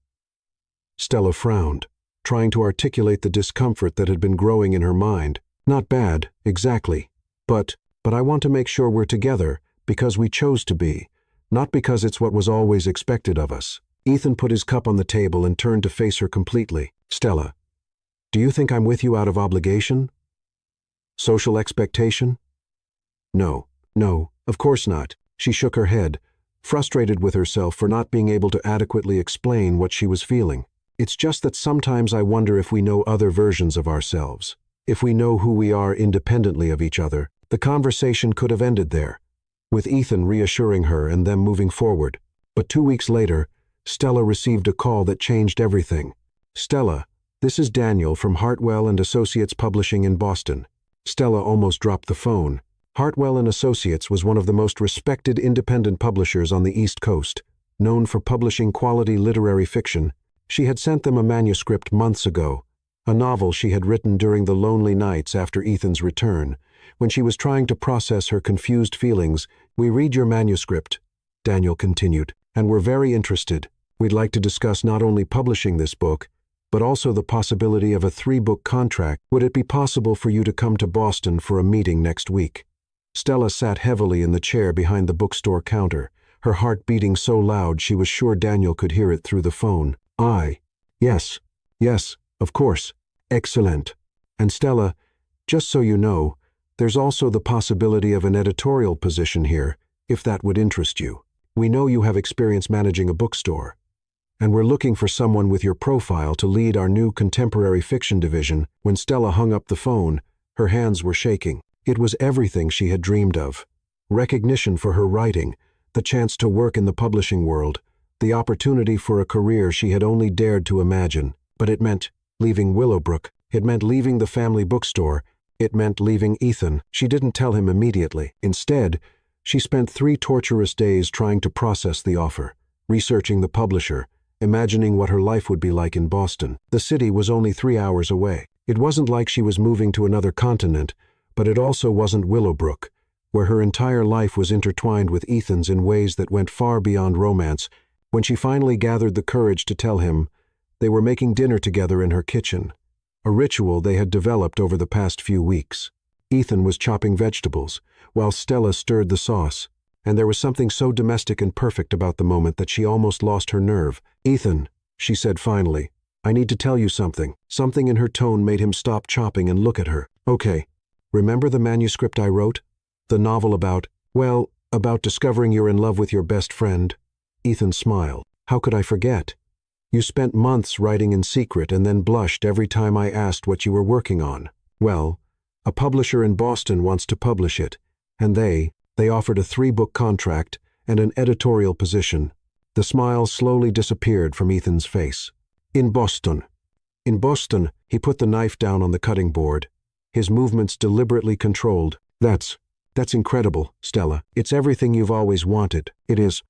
Stella frowned, trying to articulate the discomfort that had been growing in her mind. "Not bad, exactly. But I want to make sure we're together because we chose to be, not because it's what was always expected of us." Ethan put his cup on the table and turned to face her completely. "Stella, do you think I'm with you out of obligation? Social expectation?" No, of course not." She shook her head, frustrated with herself for not being able to adequately explain what she was feeling. "It's just that sometimes I wonder if we know other versions of ourselves, if we know who we are independently of each other." The conversation could have ended there, with Ethan reassuring her and them moving forward. But 2 weeks later, Stella received a call that changed everything. "Stella, this is Daniel from Hartwell and Associates Publishing in Boston." Stella almost dropped the phone. Hartwell and Associates was one of the most respected independent publishers on the East Coast, known for publishing quality literary fiction. She had sent them a manuscript months ago, a novel she had written during the lonely nights after Ethan's return. When she was trying to process her confused feelings, "We read your manuscript," Daniel continued, "and we're very interested. We'd like to discuss not only publishing this book, but also the possibility of a 3-book contract. Would it be possible for you to come to Boston for a meeting next week?" Stella sat heavily in the chair behind the bookstore counter, her heart beating so loud she was sure Daniel could hear it through the phone. Yes, of course. Excellent. And Stella, just so you know, there's also the possibility of an editorial position here, if that would interest you. We know you have experience managing a bookstore, and we're looking for someone with your profile to lead our new contemporary fiction division." When Stella hung up the phone, her hands were shaking. It was everything she had dreamed of. Recognition for her writing, the chance to work in the publishing world, the opportunity for a career she had only dared to imagine. But it meant leaving Willowbrook. It meant leaving the family bookstore. It meant leaving Ethan. She didn't tell him immediately. Instead, she spent 3 torturous days trying to process the offer, researching the publisher, imagining what her life would be like in Boston. The city was only 3 hours away. It wasn't like she was moving to another continent, but it also wasn't Willowbrook, where her entire life was intertwined with Ethan's in ways that went far beyond romance. When she finally gathered the courage to tell him, they were making dinner together in her kitchen, a ritual they had developed over the past few weeks. Ethan was chopping vegetables, while Stella stirred the sauce, and there was something so domestic and perfect about the moment that she almost lost her nerve. "Ethan," she said finally, "I need to tell you something." Something in her tone made him stop chopping and look at her. "Okay. Remember the manuscript I wrote? The novel about discovering you're in love with your best friend?" Ethan smiled. "How could I forget? You spent months writing in secret and then blushed every time I asked what you were working on. Well, a publisher in Boston wants to publish it, and they offered a 3-book contract and an editorial position." The smile slowly disappeared from Ethan's face. In Boston." He put the knife down on the cutting board, his movements deliberately controlled. That's incredible, Stella. It's everything you've always wanted. It is.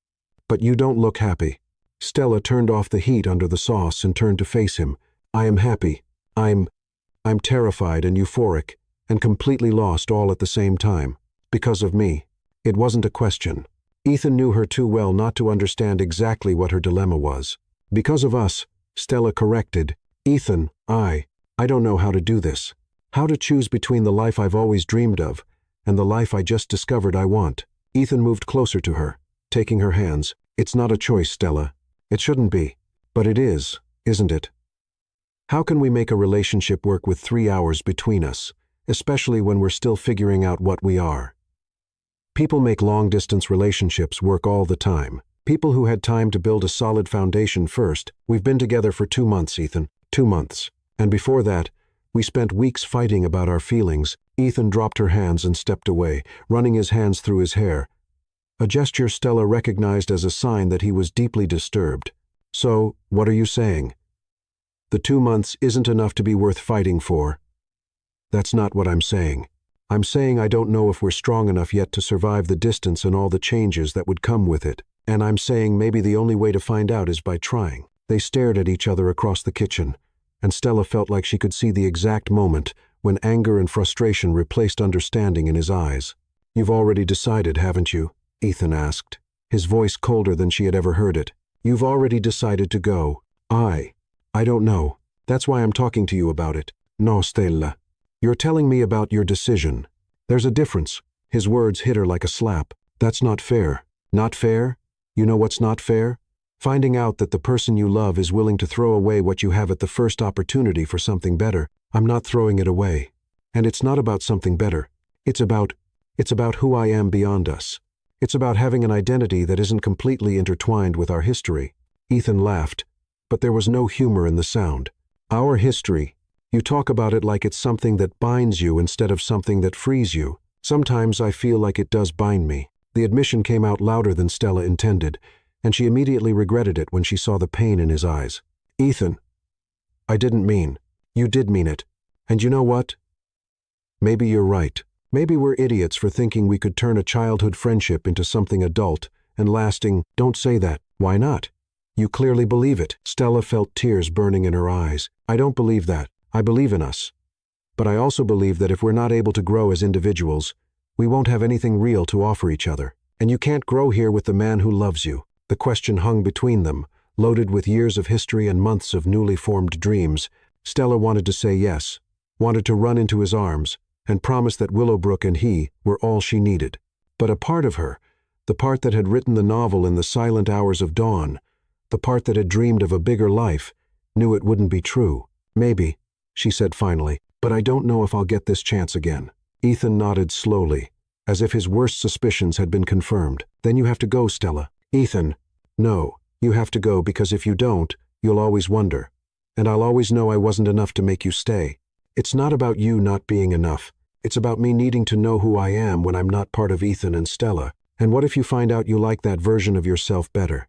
But you don't look happy." Stella turned off the heat under the sauce and turned to face him. "I am happy. I'm terrified and euphoric, and completely lost all at the same time. Because of me." It wasn't a question. Ethan knew her too well not to understand exactly what her dilemma was. "Because of us," Stella corrected. "Ethan, I don't know how to do this. How to choose between the life I've always dreamed of and the life I just discovered I want." Ethan moved closer to her, taking her hands. "It's not a choice, Stella. It shouldn't be. But it is, isn't it? How can we make a relationship work with 3 hours between us, especially when we're still figuring out what we are. People make long-distance relationships work all the time. People who had time to build a solid foundation first. We've been together for 2 months, Ethan. 2 months. And before that, we spent weeks fighting about our feelings. Ethan dropped her hands and stepped away, running his hands through his hair. A gesture Stella recognized as a sign that he was deeply disturbed. So, what are you saying? The 2 months isn't enough to be worth fighting for. That's not what I'm saying. I'm saying I don't know if we're strong enough yet to survive the distance and all the changes that would come with it. And I'm saying maybe the only way to find out is by trying. They stared at each other across the kitchen, and Stella felt like she could see the exact moment when anger and frustration replaced understanding in his eyes. You've already decided, haven't you? Ethan asked, his voice colder than she had ever heard it. You've already decided to go. I don't know. That's why I'm talking to you about it. No, Stella. You're telling me about your decision. There's a difference. His words hit her like a slap. That's not fair. Not fair? You know what's not fair? Finding out that the person you love is willing to throw away what you have at the first opportunity for something better. I'm not throwing it away. And it's not about something better. It's about who I am beyond us. It's about having an identity that isn't completely intertwined with our history. Ethan laughed, but there was no humor in the sound. Our history. You talk about it like it's something that binds you instead of something that frees you. Sometimes I feel like it does bind me. The admission came out louder than Stella intended, and she immediately regretted it when she saw the pain in his eyes. Ethan, I didn't mean. You did mean it. And you know what? Maybe you're right. Maybe we're idiots for thinking we could turn a childhood friendship into something adult and lasting. Don't say that. Why not? You clearly believe it. Stella felt tears burning in her eyes. I don't believe that. I believe in us. But I also believe that if we're not able to grow as individuals, we won't have anything real to offer each other. And you can't grow here with the man who loves you. The question hung between them, loaded with years of history and months of newly formed dreams. Stella wanted to say yes, wanted to run into his arms, and promise that Willowbrook and he were all she needed. But a part of her, the part that had written the novel in the silent hours of dawn, the part that had dreamed of a bigger life, knew it wouldn't be true. Maybe, she said finally, but I don't know if I'll get this chance again. Ethan nodded slowly, as if his worst suspicions had been confirmed. Then you have to go, Stella. Ethan, no, you have to go because if you don't, you'll always wonder. And I'll always know I wasn't enough to make you stay. It's not about you not being enough. It's about me needing to know who I am when I'm not part of Ethan and Stella. And what if you find out you like that version of yourself better?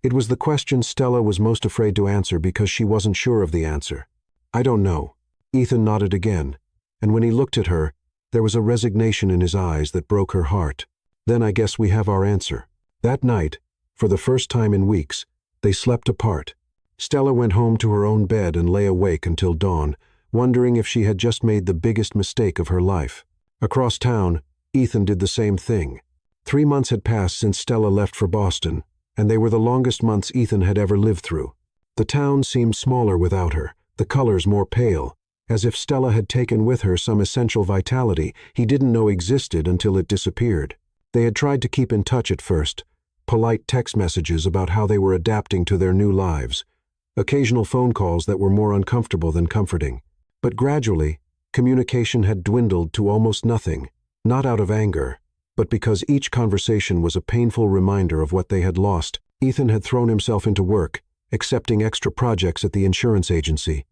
It was the question Stella was most afraid to answer because she wasn't sure of the answer. I don't know. Ethan nodded again, and when he looked at her, there was a resignation in his eyes that broke her heart. Then I guess we have our answer. That night, for the first time in weeks, they slept apart. Stella went home to her own bed and lay awake until dawn, wondering if she had just made the biggest mistake of her life. Across town, Ethan did the same thing. 3 months had passed since Stella left for Boston, and they were the longest months Ethan had ever lived through. The town seemed smaller without her, the colors more pale, as if Stella had taken with her some essential vitality he didn't know existed until it disappeared. They had tried to keep in touch at first, polite text messages about how they were adapting to their new lives, occasional phone calls that were more uncomfortable than comforting. But gradually, communication had dwindled to almost nothing, not out of anger, but because each conversation was a painful reminder of what they had lost. Ethan had thrown himself into work, accepting extra projects at the insurance agency,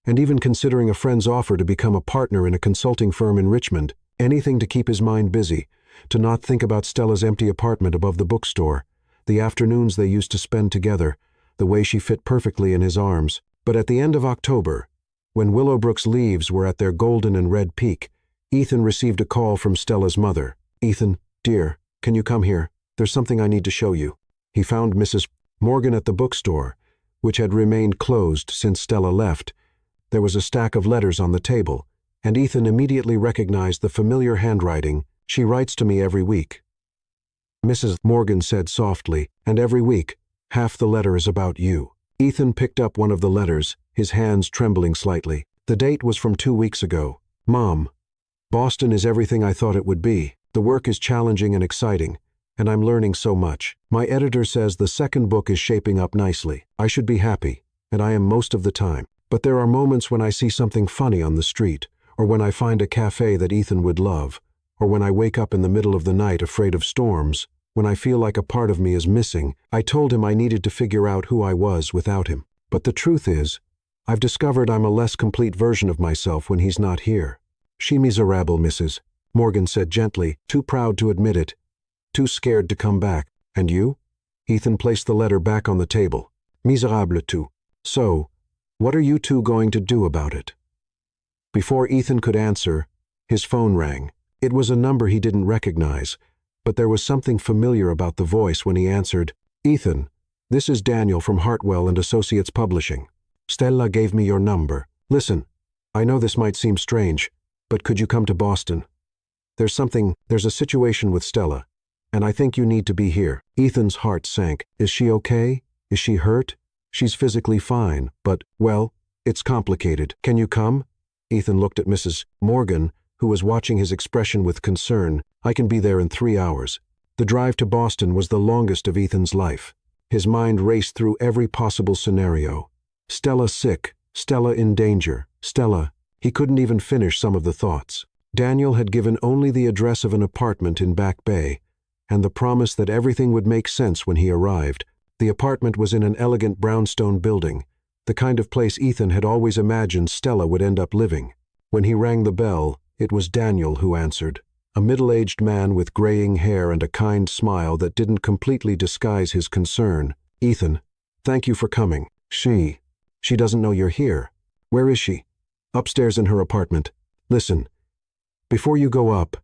and even considering a friend's offer to become a partner in a consulting firm in Richmond, anything to keep his mind busy, to not think about Stella's empty apartment above the bookstore, the afternoons they used to spend together, the way she fit perfectly in his arms. But at the end of October, when Willowbrook's leaves were at their golden and red peak, Ethan received a call from Stella's mother. Ethan, dear, can you come here? There's something I need to show you. He found Mrs. Morgan at the bookstore, which had remained closed since Stella left. There was a stack of letters on the table, and Ethan immediately recognized the familiar handwriting. She writes to me every week, Mrs. Morgan said softly, and every week, half the letter is about you. Ethan picked up one of the letters, his hands trembling slightly. The date was from 2 weeks ago. Mom, Boston is everything I thought it would be. The work is challenging and exciting, and I'm learning so much. My editor says the second book is shaping up nicely. I should be happy, and I am most of the time. But there are moments when I see something funny on the street, or when I find a cafe that Ethan would love, or when I wake up in the middle of the night afraid of storms, when I feel like a part of me is missing. I told him I needed to figure out who I was without him. But the truth is, I've discovered I'm a less complete version of myself when he's not here. She miserable, Mrs. Morgan said gently, too proud to admit it, too scared to come back. And you? Ethan placed the letter back on the table. Miserable too. So, what are you two going to do about it? Before Ethan could answer, his phone rang. It was a number he didn't recognize, but there was something familiar about the voice when he answered. Ethan, this is Daniel from Hartwell and Associates Publishing. Stella gave me your number. Listen, I know this might seem strange, but could you come to Boston? There's a situation with Stella, and I think you need to be here. Ethan's heart sank. Is she okay? Is she hurt? She's physically fine, but, well, it's complicated. Can you come? Ethan looked at Mrs. Morgan, who was watching his expression with concern. I can be there in 3 hours. The drive to Boston was the longest of Ethan's life. His mind raced through every possible scenario. Stella sick, Stella in danger, Stella. He couldn't even finish some of the thoughts. Daniel had given only the address of an apartment in Back Bay, and the promise that everything would make sense when he arrived. The apartment was in an elegant brownstone building, the kind of place Ethan had always imagined Stella would end up living. When he rang the bell, it was Daniel who answered, a middle-aged man with graying hair and a kind smile that didn't completely disguise his concern. Ethan, thank you for coming. She doesn't know you're here. Where is she? Upstairs in her apartment. Listen, before you go up,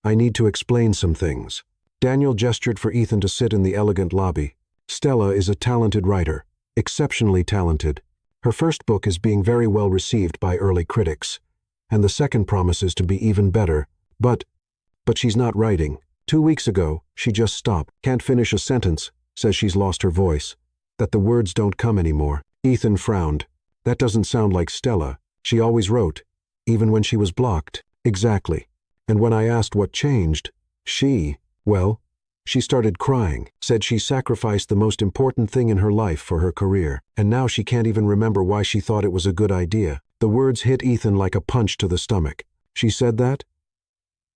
I need to explain some things. Daniel gestured for Ethan to sit in the elegant lobby. Stella is a talented writer, exceptionally talented. Her first book is being very well received by early critics, and the second promises to be even better. But she's not writing. 2 weeks ago, she just stopped. Can't finish a sentence, says she's lost her voice, that the words don't come anymore. Ethan frowned. That doesn't sound like Stella. She always wrote, even when she was blocked. Exactly. And when I asked what changed, she started crying, said she sacrificed the most important thing in her life for her career, and now she can't even remember why she thought it was a good idea. The words hit Ethan like a punch to the stomach. She said that?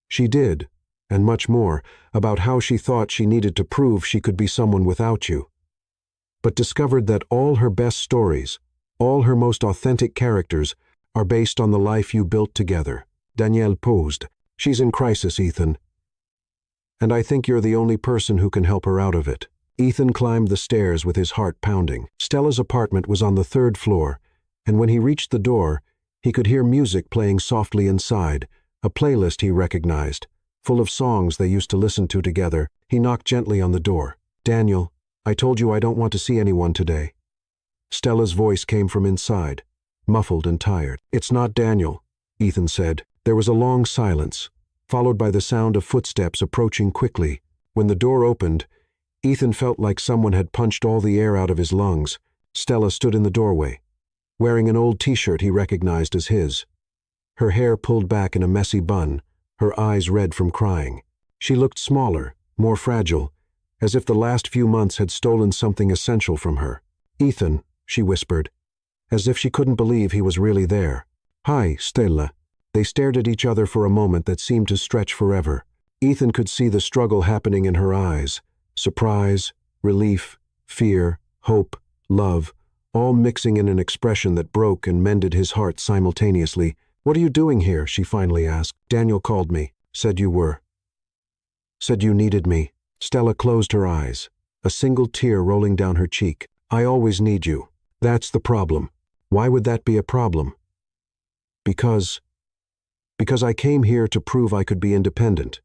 She did, and much more, about how she thought she needed to prove she could be someone without you, but discovered that all her best stories, all her most authentic characters, are based on the life you built together. Danielle paused. She's in crisis, Ethan. And I think you're the only person who can help her out of it. Ethan climbed the stairs with his heart pounding. Stella's apartment was on the 3rd floor, and when he reached the door, he could hear music playing softly inside, a playlist he recognized, full of songs they used to listen to together. He knocked gently on the door. Daniel, I told you I don't want to see anyone today. Stella's voice came from inside, muffled and tired. It's not Daniel, Ethan said. There was a long silence, followed by the sound of footsteps approaching quickly. When the door opened, Ethan felt like someone had punched all the air out of his lungs. Stella stood in the doorway, wearing an old t-shirt he recognized as his. Her hair pulled back in a messy bun, her eyes red from crying. She looked smaller, more fragile, as if the last few months had stolen something essential from her. Ethan, she whispered, as if she couldn't believe he was really there. Hi, Stella. They stared at each other for a moment that seemed to stretch forever. Ethan could see the struggle happening in her eyes. Surprise, relief, fear, hope, love, all mixing in an expression that broke and mended his heart simultaneously. What are you doing here? She finally asked. Daniel called me, said you needed me. Stella closed her eyes, a single tear rolling down her cheek. I always need you. That's the problem. Why would that be a problem? Because I came here to prove I could be independent,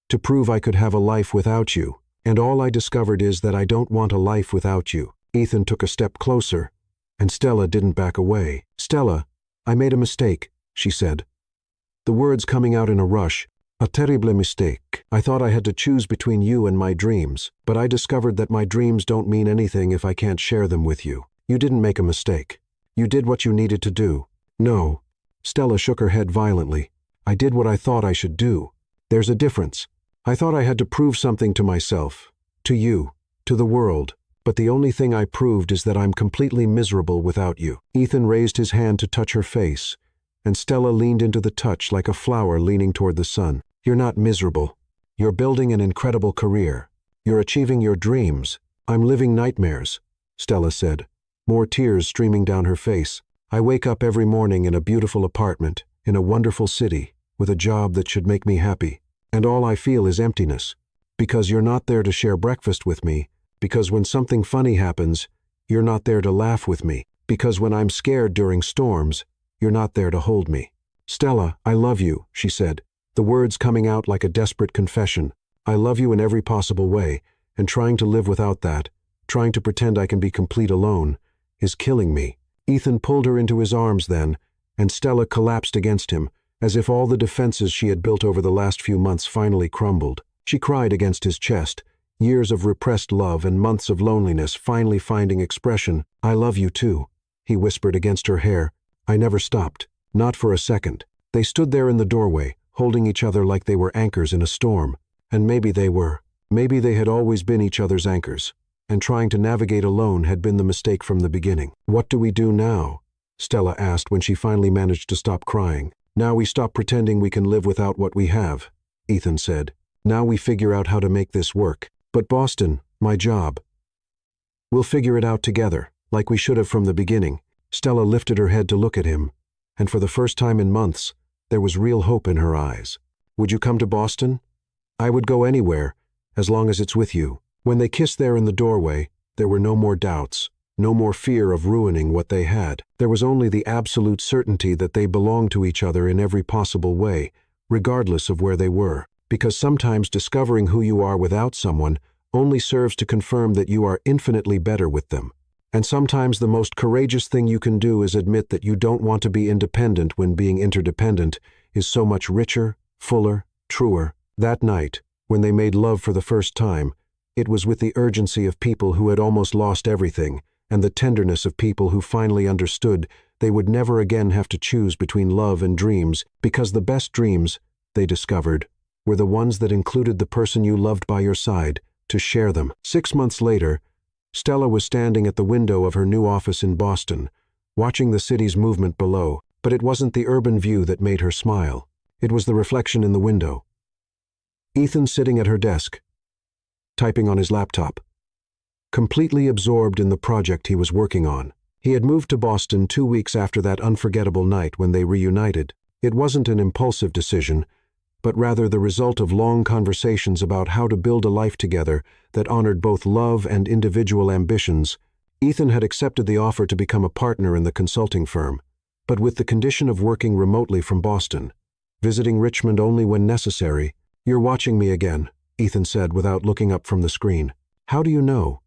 to prove I could have a life without you, and all I discovered is that I don't want a life without you. Ethan took a step closer, and Stella didn't back away. Stella, I made a mistake, she said, the words coming out in a rush. A terrible mistake. I thought I had to choose between you and my dreams, but I discovered that my dreams don't mean anything if I can't share them with you. You didn't make a mistake. You did what you needed to do. No. Stella shook her head violently. I did what I thought I should do. There's a difference. I thought I had to prove something to myself, to you, to the world, but the only thing I proved is that I'm completely miserable without you. Ethan raised his hand to touch her face, and Stella leaned into the touch like a flower leaning toward the sun. "You're not miserable. You're building an incredible career. You're achieving your dreams. I'm living nightmares," Stella said, more tears streaming down her face. "I wake up every morning in a beautiful apartment, in a wonderful city, with a job that should make me happy. And all I feel is emptiness. Because you're not there to share breakfast with me. Because when something funny happens, you're not there to laugh with me. Because when I'm scared during storms, you're not there to hold me." "Stella, I love you," she said, the words coming out like a desperate confession. "I love you in every possible way, and trying to live without that, trying to pretend I can be complete alone, is killing me." Ethan pulled her into his arms then, and Stella collapsed against him, as if all the defenses she had built over the last few months finally crumbled. She cried against his chest, years of repressed love and months of loneliness finally finding expression. "I love you too," he whispered against her hair. "I never stopped. Not for a second." They stood there in the doorway, holding each other like they were anchors in a storm. And maybe they were. Maybe they had always been each other's anchors, and trying to navigate alone had been the mistake from the beginning. "What do we do now?" Stella asked when she finally managed to stop crying. "Now we stop pretending we can live without what we have," Ethan said. "Now we figure out how to make this work. But Boston, my job. We'll figure it out together, like we should have from the beginning." Stella lifted her head to look at him, and for the first time in months, there was real hope in her eyes. "Would you come to Boston?" "I would go anywhere, as long as it's with you." When they kissed there in the doorway, there were no more doubts, no more fear of ruining what they had. There was only the absolute certainty that they belonged to each other in every possible way, regardless of where they were. Because sometimes discovering who you are without someone only serves to confirm that you are infinitely better with them. And sometimes the most courageous thing you can do is admit that you don't want to be independent when being interdependent is so much richer, fuller, truer. That night, when they made love for the first time, it was with the urgency of people who had almost lost everything, and the tenderness of people who finally understood they would never again have to choose between love and dreams, because the best dreams, they discovered, were the ones that included the person you loved by your side, to share them. 6 months later, Stella was standing at the window of her new office in Boston, watching the city's movement below, but it wasn't the urban view that made her smile. It was the reflection in the window. Ethan sitting at her desk, typing on his laptop, completely absorbed in the project he was working on. He had moved to Boston 2 weeks after that unforgettable night when they reunited. It wasn't an impulsive decision, but rather the result of long conversations about how to build a life together that honored both love and individual ambitions. Ethan had accepted the offer to become a partner in the consulting firm, but with the condition of working remotely from Boston, visiting Richmond only when necessary. "You're watching me again," Ethan said without looking up from the screen. "How do you know?"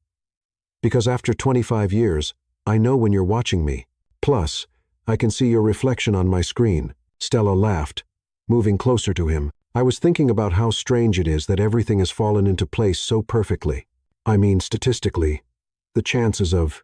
"Because after 25 years, I know when you're watching me. Plus, I can see your reflection on my screen." Stella laughed, moving closer to him. "I was thinking about how strange it is that everything has fallen into place so perfectly. I mean, statistically, the chances of—"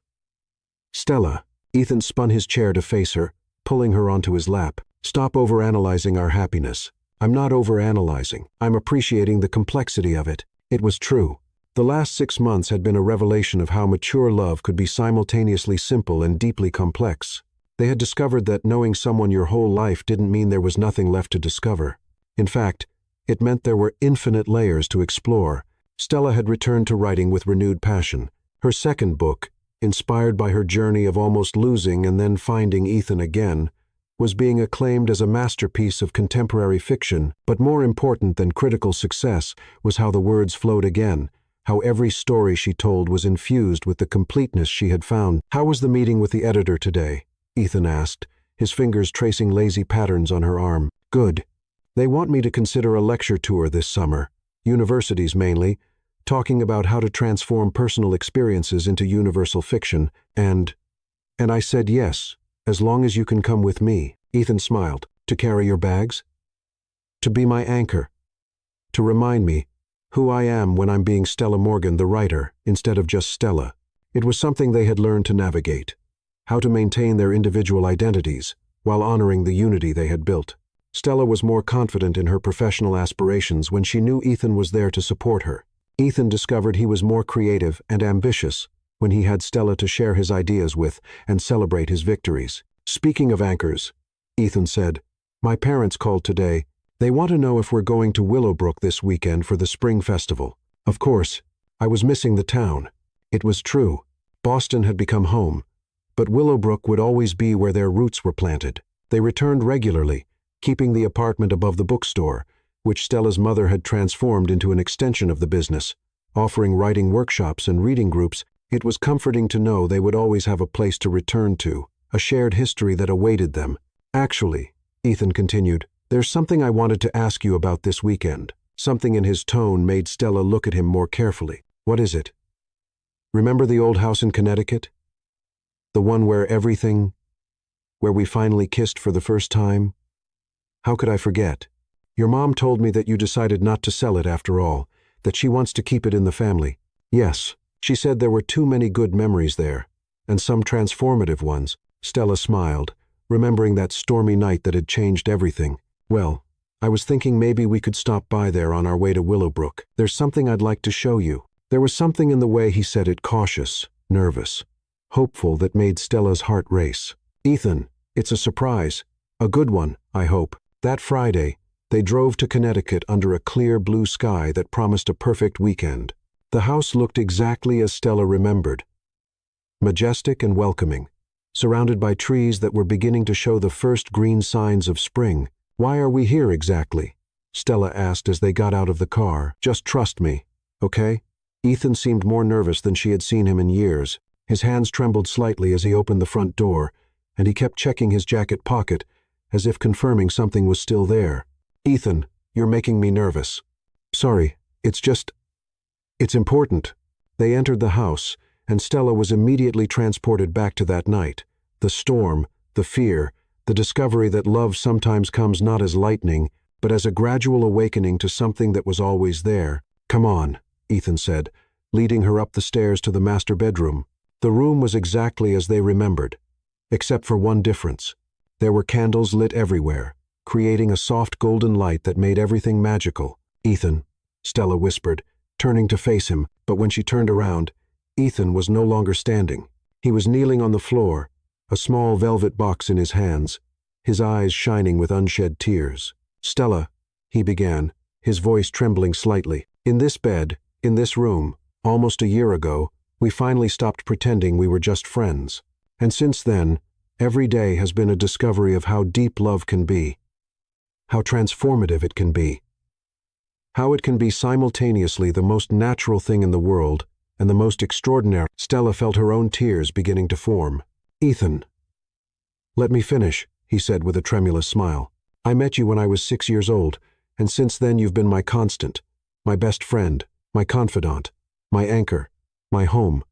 "Stella," Ethan spun his chair to face her, pulling her onto his lap. "Stop overanalyzing our happiness." "I'm not overanalyzing. I'm appreciating the complexity of it." It was true. The last 6 months had been a revelation of how mature love could be simultaneously simple and deeply complex. They had discovered that knowing someone your whole life didn't mean there was nothing left to discover. In fact, it meant there were infinite layers to explore. Stella had returned to writing with renewed passion. Her second book, inspired by her journey of almost losing and then finding Ethan again, was being acclaimed as a masterpiece of contemporary fiction. But more important than critical success was how the words flowed again, how every story she told was infused with the completeness she had found. "How was the meeting with the editor today?" Ethan asked, his fingers tracing lazy patterns on her arm. "Good. They want me to consider a lecture tour this summer, universities mainly, talking about how to transform personal experiences into universal fiction, and I said yes, as long as you can come with me." Ethan smiled. "To carry your bags? To be my anchor? To remind me who I am when I'm being Stella Morgan, the writer, instead of just Stella?" It was something they had learned to navigate, how to maintain their individual identities while honoring the unity they had built. Stella was more confident in her professional aspirations when she knew Ethan was there to support her. Ethan discovered he was more creative and ambitious when he had Stella to share his ideas with and celebrate his victories. Speaking of anchors, Ethan said. "My parents called today. They want to know if we're going to Willowbrook this weekend for the spring festival." Of course, I was missing the town. It was true. Boston had become home. But Willowbrook would always be where their roots were planted. They returned regularly, keeping the apartment above the bookstore, which Stella's mother had transformed into an extension of the business. Offering writing workshops and reading groups, it was comforting to know they would always have a place to return to, a shared history that awaited them. "Actually," Ethan continued, "there's something I wanted to ask you about this weekend." Something in his tone made Stella look at him more carefully. "What is it?" "Remember the old house in Connecticut? The one where we finally kissed for the first time? How could I forget? Your mom told me that you decided not to sell it after all, that she wants to keep it in the family." "Yes, she said there were too many good memories there, and some transformative ones." Stella smiled, remembering that stormy night that had changed everything. "Well, I was thinking maybe we could stop by there on our way to Willowbrook. There's something I'd like to show you." There was something in the way he said it, cautious, nervous, hopeful, that made Stella's heart race. "Ethan, it's a surprise. A good one, I hope." That Friday, they drove to Connecticut under a clear blue sky that promised a perfect weekend. The house looked exactly as Stella remembered. Majestic and welcoming, surrounded by trees that were beginning to show the first green signs of spring. "Why are we here exactly?" Stella asked as they got out of the car. "Just trust me, okay?" Ethan seemed more nervous than she had seen him in years. His hands trembled slightly as he opened the front door, and he kept checking his jacket pocket, as if confirming something was still there. "Ethan, you're making me nervous." "Sorry, it's important." They entered the house, and Stella was immediately transported back to that night. The storm, the fear, the discovery that love sometimes comes not as lightning, but as a gradual awakening to something that was always there. "Come on," Ethan said, leading her up the stairs to the master bedroom. The room was exactly as they remembered, except for one difference. There were candles lit everywhere, creating a soft golden light that made everything magical. "Ethan," Stella whispered, turning to face him, but when she turned around, Ethan was no longer standing. He was kneeling on the floor, a small velvet box in his hands, his eyes shining with unshed tears. "Stella," he began, his voice trembling slightly, "in this bed, in this room, almost a year ago, we finally stopped pretending we were just friends. And since then, every day has been a discovery of how deep love can be, how transformative it can be, how it can be simultaneously the most natural thing in the world and the most extraordinary." Stella felt her own tears beginning to form. "Ethan, let me finish," he said with a tremulous smile. "I met you when I was 6 years old, and since then you've been my constant, my best friend, my confidant, my anchor, my home.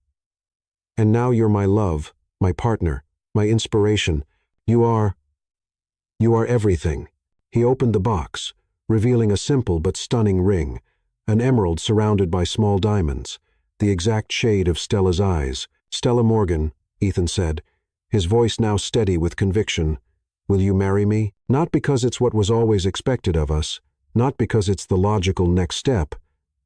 And now you're my love, my partner, my inspiration. You are everything." He opened the box, revealing a simple but stunning ring, an emerald surrounded by small diamonds, the exact shade of Stella's eyes. "Stella Morgan," Ethan said, his voice now steady with conviction, "will you marry me? Not because it's what was always expected of us, not because it's the logical next step,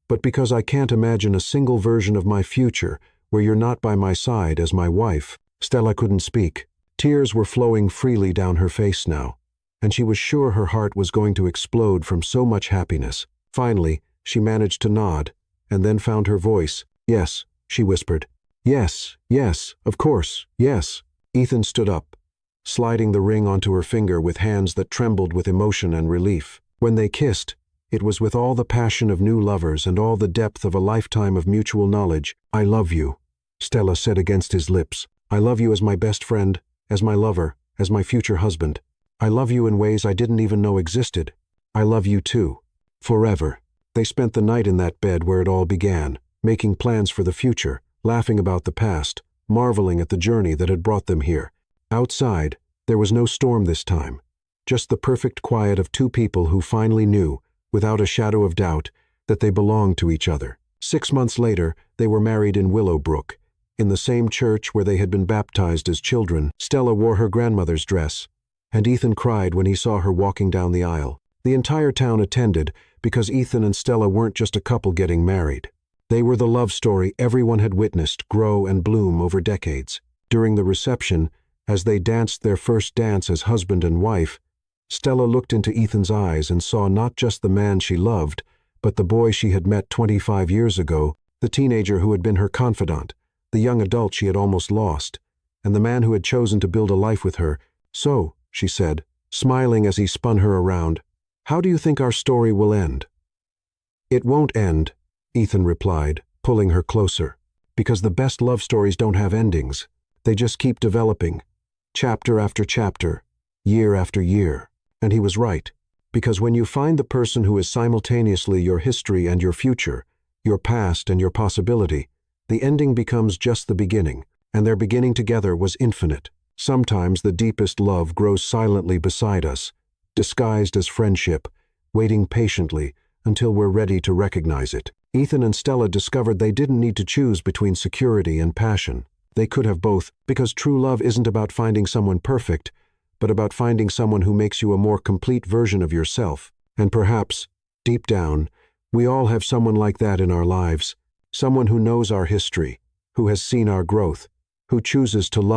but because I can't imagine a single version of my future where you're not by my side as my wife." Stella couldn't speak. Tears were flowing freely down her face now, and she was sure her heart was going to explode from so much happiness. Finally, she managed to nod, and then found her voice. "Yes," she whispered. "Yes, yes, of course, yes." Ethan stood up, sliding the ring onto her finger with hands that trembled with emotion and relief. When they kissed, it was with all the passion of new lovers and all the depth of a lifetime of mutual knowledge. "I love you," Stella said against his lips. "I love you as my best friend, as my lover, as my future husband. I love you in ways I didn't even know existed. I love you too. Forever." They spent the night in that bed where it all began, making plans for the future, laughing about the past, marveling at the journey that had brought them here. Outside, there was no storm this time, just the perfect quiet of two people who finally knew, without a shadow of doubt, that they belonged to each other. 6 months later, they were married in Willowbrook, in the same church where they had been baptized as children. Stella wore her grandmother's dress, and Ethan cried when he saw her walking down the aisle. The entire town attended because Ethan and Stella weren't just a couple getting married. They were the love story everyone had witnessed grow and bloom over decades. During the reception, As they danced their first dance as husband and wife, Stella looked into Ethan's eyes and saw not just the man she loved, but the boy she had met 25 years ago, the teenager who had been her confidant, the young adult she had almost lost, and the man who had chosen to build a life with her. "So," she said, smiling as he spun her around, "how do you think our story will end?" "It won't end," Ethan replied, pulling her closer, "because the best love stories don't have endings. They just keep developing, chapter after chapter, year after year." And he was right, because when you find the person who is simultaneously your history and your future, your past and your possibility, the ending becomes just the beginning, and their beginning together was infinite. Sometimes the deepest love grows silently beside us, disguised as friendship, waiting patiently until we're ready to recognize it. Ethan and Stella discovered they didn't need to choose between security and passion. They could have both, because true love isn't about finding someone perfect, but about finding someone who makes you a more complete version of yourself. And perhaps, deep down, we all have someone like that in our lives, someone who knows our history, who has seen our growth, who chooses to love